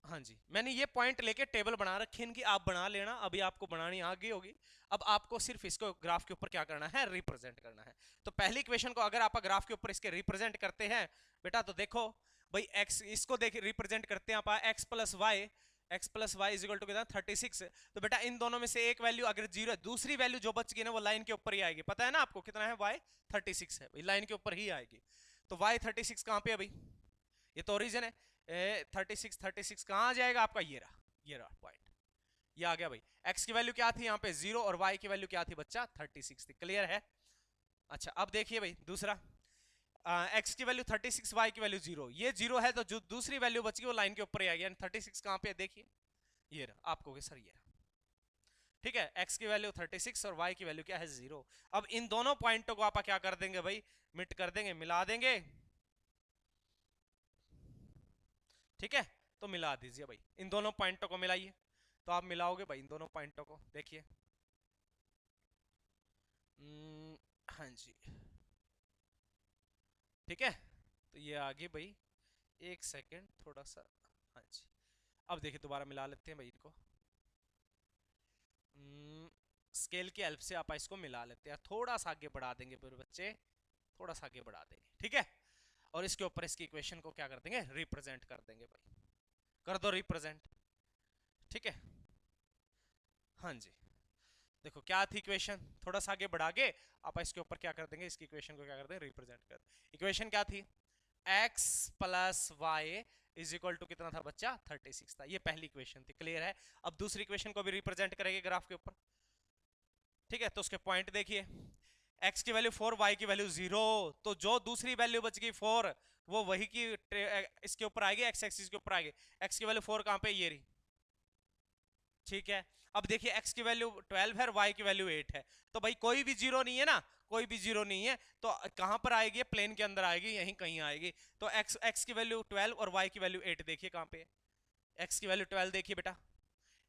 हाँ जी, मैंने ये पॉइंट लेके टेबल बना रखी है इनकी, आप बना लेना, अभी आपको बनानी आ गई होगी। अब आपको सिर्फ इसको ग्राफ के ऊपर क्या करना है? रिप्रेजेंट करना है। तो पहली इक्वेशन को अगर आप ग्राफ के ऊपर इसके रिप्रेजेंट करते हैं बेटा, तो देखो भाई x, इसको देखिए रिप्रेजेंट करते हैं आप x plus y is equal to कितना? 36। तो बेटा इन दोनों में से एक वैल्यू अगर जीरो है, दूसरी वैल्यू जो बच गई ना वो लाइन के ऊपर ही आएगी। पता है ना आपको कितना है? y 36 है भाई, लाइन के ऊपर ही आएगी। तो y 36 कहाँ पे है भाई? ये तो ओरिजिन है। 36 कहाँ आ जाएगा आपका? ये रहा पॉइंट, ये आ गया भाई। x की वैल्यू क्या थी यहाँ पे? 0, और y की वैल्यू क्या थी बच्चा? 36 थी। क्लियर है? अच्छा, अब देखिए भाई दूसरा, x की वैल्यू 36, y की वैल्यू 0, ये 0 है तो जो दूसरी वैल्यू बची वो लाइन के ऊपर ही आ गया। 36 कहाँ पे? देखिए ये रहा, आपको सर ये रहा, ठीक है। x की वैल्यू 36 और y की वैल्यू क्या है? 0। अब इन दोनों पॉइंटों को आप क्या कर देंगे भाई? मिट कर देंगे, मिला देंगे, ठीक है। तो मिला दीजिए भाई, इन दोनों पॉइंटों को मिलाइए। तो आप मिलाओगे भाई इन दोनों पॉइंटों को, देखिए। हाँ जी, ठीक है। तो ये आ गई भाई, एक सेकेंड थोड़ा सा, हाँ जी। अब देखिए दोबारा मिला लेते हैं भाई इनको, स्केल की हेल्प से आप इसको मिला लेते हैं। थोड़ा सा आगे बढ़ा देंगे मेरे बच्चे, थोड़ा सा आगे बढ़ा देंगे, ठीक है। और इसके ऊपर इसकी इक्वेशन को क्या कर देंगे? रिप्रेजेंट कर देंगे भाई, कर दो रिप्रेजेंट, ठीक है। हाँ जी, देखो क्या थी इक्वेशन, थोड़ा सा आगे बढ़ा के आप इसके ऊपर क्या कर देंगे? इसकी इक्वेशन को क्या कर देंगे? रिप्रेजेंट कर देंगे। इक्वेशन क्या थी? x plus y is equal to कितना था बच्चा? 36 था, ये पहली इक्वेशन थी। क्लियर है? अब दूसरी इक्वेशन को भी रिप्रेजेंट करेंगे ग्राफ के ऊपर, ठीक है। तो उसके पॉइंट देखिए, x की वैल्यू 4, y की वैल्यू 0, तो जो दूसरी वैल्यू बच गई 4 वो वही की इसके ऊपर आएगी, x एक्सिस के ऊपर आएगी। x की वैल्यू 4 कहां पे, ये रही, ठीक है। अब देखिए x की वैल्यू 12 है और y की वैल्यू 8 है, तो भाई कोई भी जीरो नहीं है ना, कोई भी जीरो नहीं है, तो कहां पर आएगी, प्लेन के अंदर आएगी, यहीं कहीं आएगी। तो x की वैल्यू 12 और y की वैल्यू 8 देखिए कहां पे, x की वैल्यू 12 देखिए बेटा,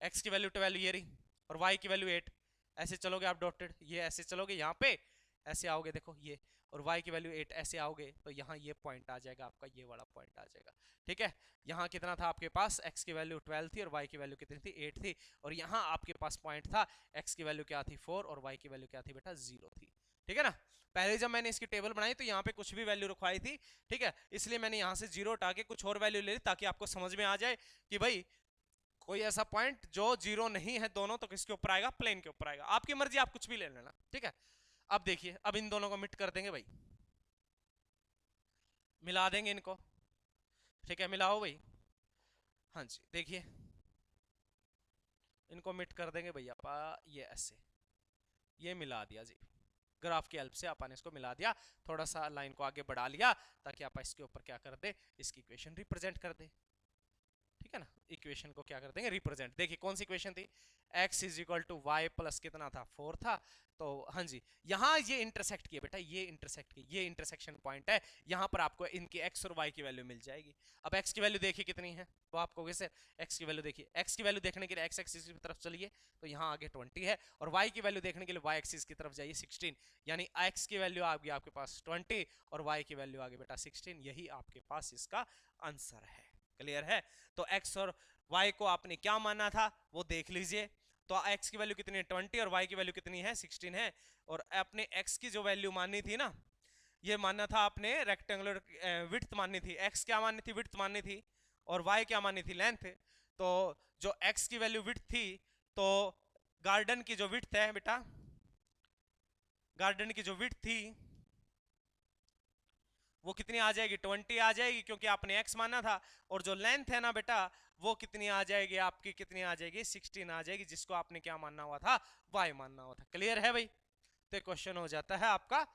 x की वैल्यू 12 ये रही, और y की वैल्यू 8। ऐसे चलोगे आप डॉटेड, ये ऐसे चलोगे यहाँ पे, ऐसे आओगे देखो ये, और y की वैल्यू 8, ऐसे आओगे तो यहाँ ये पॉइंट आ जाएगा आपका, ये वाला पॉइंट आ जाएगा, ठीक है। यहाँ कितना था आपके पास, x की वैल्यू 12 थी और y की वैल्यू कितनी थी, 8 थी, और यहाँ आपके पास पॉइंट था, x की वैल्यू क्या थी 4 और y की वैल्यू क्या थी बेटा 0 थी, ठीक है ना। पहले जब मैंने इसकी टेबल बनाई तो यहाँ पे कुछ भी वैल्यू रखवाई थी, ठीक है, इसलिए मैंने यहाँ से 0 हटा के कुछ और वैल्यू ले ली, ताकि आपको समझ में आ जाए कि भाई कोई ऐसा पॉइंट जो 0 नहीं है दोनों, तो किसके ऊपर आएगा, प्लेन के ऊपर आएगा। आपकी मर्जी, आप कुछ भी ले लेना, ठीक है। अब देखिए, अब इन दोनों को मिट कर देंगे भाई, मिला देंगे इनको, ठीक है, मिलाओ भाई, हाँ जी, देखिए इनको मिट कर देंगे भैया, ये ऐसे, ये मिला दिया जी, ग्राफ की हेल्प से अपन इसको मिला दिया, थोड़ा सा लाइन को आगे बढ़ा लिया, ताकि आप इसके ऊपर क्या कर दे, इसकी इक्वेशन रिप्रेजेंट कर दे, ठीक है ना। इक्वेशन को क्या कर देंगे, रिप्रेजेंट। देखिए कौन सी इक्वेशन थी, x is equal to y plus कितना था, 4 था, तो हाँ जी, यहाँ ये इंटरसेक्ट किया बेटा, ये इंटरसेक्ट किया, ये इंटरसेक्शन पॉइंट है, यहाँ पर आपको इनकी x और y की वैल्यू मिल जाएगी। अब x की वैल्यू देखिए कितनी है, तो आपको कैसे, x की वैल्यू देखिए, x की वैल्यू देखने के लिए x एक्सिस की तरफ चलिए, तो यहाँ आगे 20 है, और y की वैल्यू देखने के लिए y एक्सिस की तरफ जाइए 16, यानी x की वैल्यू आ गई आपके पास 20 और y की वैल्यू आ गई बेटा 16, यही आपके पास इसका आंसर है। क्लियर है। तो x और y को आपने क्या माना था वो देख लीजिए, तो x की वैल्यू कितनी है 20 और y की वैल्यू कितनी है 16 है, और अपने x की जो वैल्यू माननी थी ना, ये मानना था आपने रेक्टेंगुलर विड्थ माननी थी, x क्या माननी थी, विड्थ माननी थी, और y क्या माननी थी, लेंथ। तो जो x की वैल्यू विड्थ थी, तो गार्डन की जो विड्थ है बेटा, गार्डन की जो विड्थ थी वो कितनी आ जाएगी, 20 आ जाएगी, क्योंकि आपने x माना था, और जो लेंथ है ना बेटा वो कितनी आ जाएगी आपकी, कितनी आ जाएगी 16 आ जाएगी, जिसको आपने क्या मानना हुआ था, y मानना हुआ था। क्लियर है भाई, तो क्वेश्चन हो जाता है आपका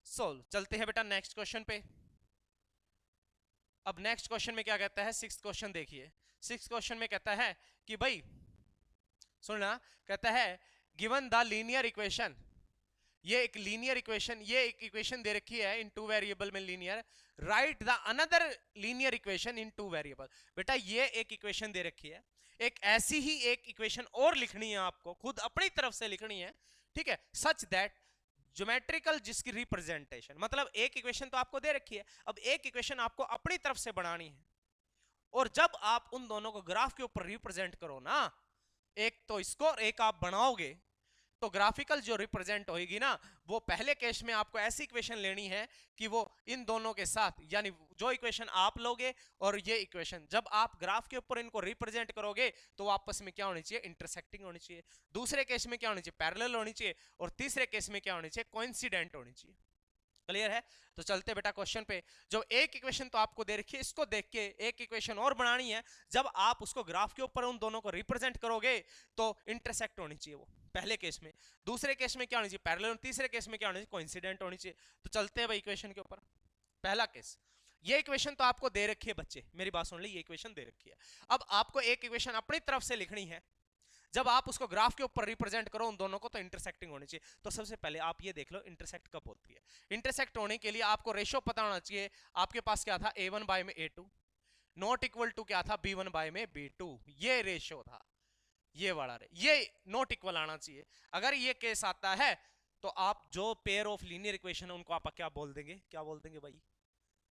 सोल्व। चलते हैं बेटा नेक्स्ट क्वेश्चन पे। अब नेक्स्ट क्वेश्चन में क्या कहता है, सिक्स्थ क्वेश्चन देखिए, सिक्स्थ क्वेश्चन में कहता है कि भाई सुनना, कहता है गिवन द लीनियर इक्वेशन, ये एक लीनियर इक्वेशन, ये एक इक्वेशन दे रखी है इन टू वेरिएबल में linear, right the another linear equation in two variable. बेटा ये एक इक्वेशन दे रखी है, एक ऐसी ही एक इक्वेशन और लिखनी है आपको, खुद अपनी तरफ से लिखनी है, ठीक है, सच दैट ज्योमेट्रिकल, जिसकी रिप्रेजेंटेशन, मतलब एक इक्वेशन तो आपको दे रखी है, अब एक इक्वेशन आपको अपनी तरफ से बनानी है, और जब आप उन दोनों को ग्राफ के ऊपर रिप्रेजेंट करो ना, एक तो इसको और एक आप बनाओगे, तो ग्राफिकल जो रिप्रेजेंट होगी ना, वो पहले केस में आपको ऐसी इक्वेशन लेनी है कि वो इन दोनों के साथ, यानी जो इक्वेशन आप लोगे और ये इक्वेशन, जब आप ग्राफ के ऊपर इनको रिप्रेजेंट करोगे तो वो आपस में क्या होनी चाहिए, इंटरसेक्टिंग होनी चाहिए, दूसरे केस में क्या होनी चाहिए, पैरेलल होनी चाहिए, और तीसरे केस में क्या होनी चाहिए, कोइंसिडेंट होनी चाहिए। क्लियर है। तो चलते बेटा क्वेश्चन पे, जो एक इक्वेशन तो आपको दे रखी है, इसको देख के एक इक्वेशन और बनानी है, जब आप उसको ग्राफ के ऊपर उन दोनों को रिप्रेजेंट करोगे तो इंटरसेक्ट होनी चाहिए वो पहले केस में, दूसरे केस में क्या होनी चाहिए, पैरेलल, तीसरे केस में क्या होनी चाहिए, कोइंसिडेंट होनी चाहिए। तो चलते हैं भाई इक्वेशन के ऊपर। पहला केस, ये इक्वेशन तो आपको दे रखी है बच्चे, मेरी बात सुन ली, ये इक्वेशन दे रखी है, अब आपको एक इक्वेशन अपनी तरफ से लिखनी है, जब आप उसको ग्राफ के ऊपर रिप्रेजेंट करो उन दोनों को, तो इंटरसेक्टिंग होनी चाहिए। तो सबसे पहले आप ये देख लो इंटरसेक्ट कब होती है। इंटरसेक्ट होने के लिए आपको रेशो पता होना चाहिए, आपके पास क्या था, a1 बाय में a2, नॉट इक्वल टू क्या था, b1 बाय में b2, ये रेशो था, ये वाला ये नॉट इक्वल आना चाहिए। अगर ये केस आता है तो आप जो पेयर ऑफ लीनियर इक्वेशन है उनको आप क्या बोल देंगे, क्या बोल देंगे भाई,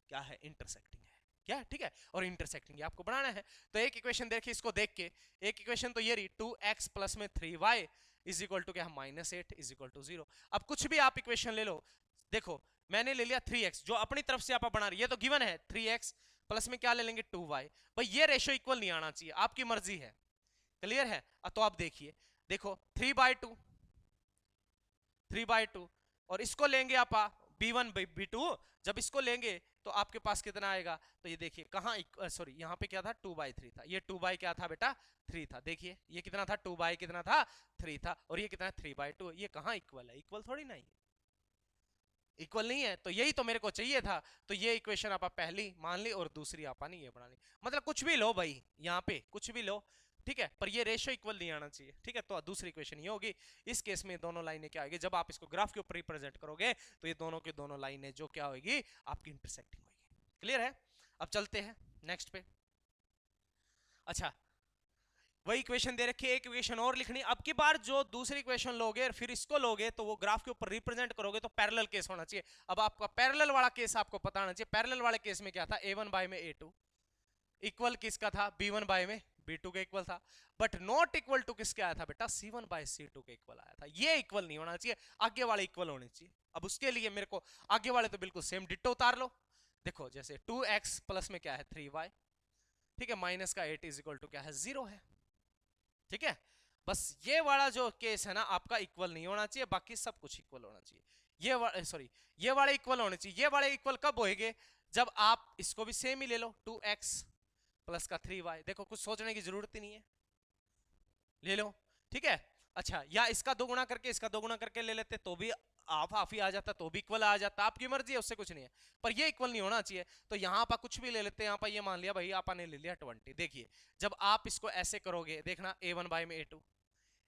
क्या है, इंटरसेक्टिंग है, क्या, ठीक है, और इंटरसेक्टिंग आपको बनाना है। तो एक इक्वेशन देखिए, इसको देख के एक इक्वेशन तो ये रही 2x प्लस में 3y इज इक्वल टू क्या, -8 इज इक्वल टू 0। अब कुछ भी आप इक्वेशन ले लो, देखो मैंने ले लिया 3x, जो अपनी तरफ से आप बना रही है, ये तो गिवन है, 3x प्लस में क्या ले लेंगे 2y, भाई ये रेशो इक्वल नहीं आना चाहिए, आपकी मर्जी है। क्लियर है। तो आप देखिए, देखो 3/2, 3/2, और इसको लेंगे आप b1 b2, जब इसको लेंगे तो आपके पास कितना आएगा, तो ये देखिए कहाँ, सॉरी यहाँ पे क्या था 2/3 था, ये 2 क्या था बेटा 3 था, देखिए ये कितना था 2 कितना था 3 था, और ये कितना 3/2, ये कहाँ इक्वल है, इक्वल थोड़ी ना है, इक्वल नहीं है, तो यही तो मेरे को चाहिए था। तो ये इक्वेशन आप पहली मान ली और दूसरी आपा नहीं ये बना ली, मतलब कुछ भी लो भाई, यहाँ पे कुछ भी लो, ठीक है, पर ये रेशियो इक्वल नहीं आना चाहिए, ठीक है। तो दूसरी इक्वेशन ये होगी। इस केस में दोनों लाइनें क्या होगी, जब आप इसको ग्राफ के ऊपर रिप्रेजेंट करोगे तो ये दोनों के दोनों लाइनें जो क्या होगी, आपकी इंटरसेक्टिंग होगी। क्लियर है? अब चलते हैं नेक्स्ट पे। अच्छा, वही इक्वेशन दे रखी है, एक इक्वेशन और लिखनी। अब की बार जो दूसरी इक्वेशन लोगे और फिर इसको लोगे तो वो ग्राफ के ऊपर रिप्रेजेंट करोगे तो पैरेलल केस होना चाहिए। अब आपका पैरेलल वाला केस आपको पता होना चाहिए। पैरेलल वाले केस में क्या था, a1 बाय में a2 इक्वल किसका था, b1 बाय में b2 के इक्वल था। बट नॉट इक्वल टू किसके आया था बेटा, c1 बाय c2 के इक्वल आया था। ये इक्वल नहीं होना चाहिए, आगे वाले इक्वल होने चाहिए। अब उसके लिए मेरे को आगे वाले तो बिल्कुल सेम डिट्टो उतार लो। देखो जैसे 2x प्लस में क्या है 3y, ठीक है, माइनस का 8 इज इक्वल टू क्या है 0 है, ठीक है। बस ये वाला जो केस है ना आपका इक्वल नहीं होना चाहिए, बाकी सब कुछ इक्वल होना चाहिए। ये वाले इक्वल होने चाहिए। ये वाले इक्वल कब होएंगे, जब आप इसको भी सेम ही ले लो, 2x प्लस का 3y। देखो कुछ सोचने की जरूरत ही नहीं है, ले लो, ठीक है। अच्छा, या इसका दो गुना करके इसका दो गुना करके ले लेते तो भी हाफ हाफ ही आ जाता, तो भी इक्वल आ जाता। आपकी मर्जी है, उससे कुछ नहीं है, पर ये इक्वल नहीं होना चाहिए। तो यहाँ आप कुछ भी ले लेते हैं, यहाँ पर ये मान लिया भाई आपने ले लिया 20। देखिए जब आप इसको ऐसे करोगे, देखना a1 बाय में a2,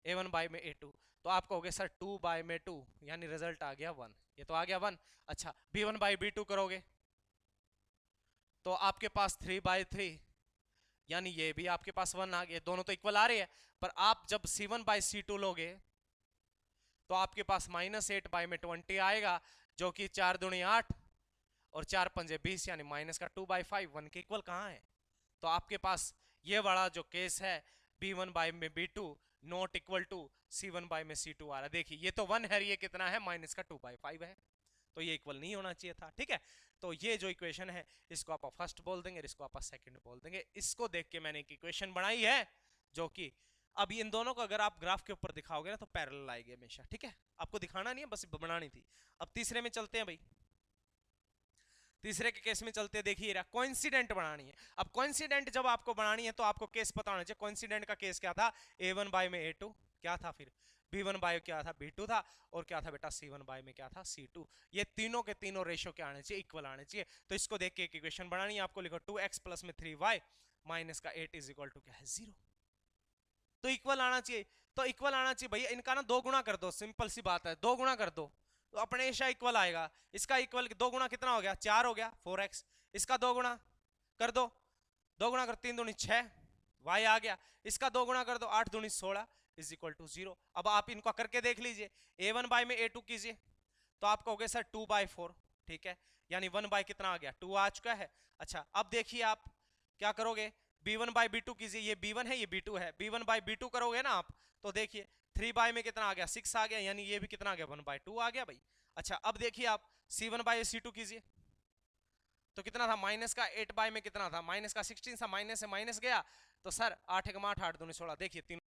a1 बाय में a2, तो आप कहोगे सर 2 बाय में 2, यानी रिजल्ट आ गया 1, ये तो आ गया 1। अच्छा, b1 बाय b2 करोगे तो आपके पास 3 बाय 3, यानी ये भी आपके पास 1 आ गया। दोनों तो इक्वल आ रहे हैं, पर आप जब c1 बाय c2 लोगे तो आपके पास -8 बाय में 20 आएगा, जो कि 4 दूनी 8 और 4 पंजे 20, यानी माइनस का 2 बाय 5, 1 के इक्वल कहाँ है। तो आपके पास ये वाला जो केस है b1 बाय में b2 not equal to c1 bye में c2 आ रहा है। देखिए ये तो 1 है, ये कितना है माइनस का 2 बाय 5 है, तो ये इक्वल नहीं होना चाहिए था, ठीक है। तो ये जो इक्वेशन है इसको आप फर्स्ट बोल देंगे, इसको आप सेकंड बोल देंगे। इसको देख के मैंने एक इक्वेशन बनाई है जो कि अब इन दोनों को अगर आप ग्राफ के ऊपर दिखाओगे ना तो पैरेलल आएगी हमेशा, ठीक है। आपको दिखाना नहीं है, बस बनानी थी। अब तीसरे में चलते हैं भाई, तीसरे के केस में चलते, देखिए कोइंसिडेंट बनानी है। अब कोइंसिडेंट जब आपको बनानी है तो आपको केस पता होना चाहिए। कोइंसिडेंट का केस क्या था, a1 बाय में a2 क्या था, फिर b1 बाय क्या था b2 था, और क्या था बेटा c1 बाय में क्या था c2। ये तीनों के तीनों रेशियो क्या आने चाहिए, इक्वल आने चाहिए। तो इसको देख के एक इक्वेशन बनानी है आपको। लिखो 2x प्लस में 3y माइनस का 8 इज इक्वल टू क्या है 0। तो इक्वल आना चाहिए, तो इक्वल आना चाहिए भैया। इनका ना दो गुना कर दो, सिंपल सी बात है, दो गुना कर दो तो अपने हमेशा इक्वल आएगा। इसका इक्वल दो गुना कितना हो गया 4 हो गया 4x, इसका दो गुना कर दो, दो गुना कर 3 दूनी 6 y आ गया, इसका दो गुना कर दो 8 दूनी 16 इज इक्वल टू 0। अब आप इनको करके देख लीजिए, a1 बाय में a2 कीजिए तो आप कहोगे सर 2 बाय 4, ठीक है, यानी 1 बाय कितना आ गया 2 आ चुका है। अच्छा अब देखिए आप क्या करोगे, b1 बाय b2 कीजिए, ये b1 है ये b2 है, b1 बाय b2 करोगे ना आप तो देखिए 3 बाय में कितना आ गया 6 आ गया, यानी ये भी कितना आ गया 1 बाय 2 आ गया भाई। अच्छा अब देखिए आप c1 बाय c2 कीजिए तो कितना था, माइनस का 8 बाय में कितना था, माइनस का 16 था, माइनस से माइनस गया तो सर 8 1 8 8 2 16, देखिए तीनों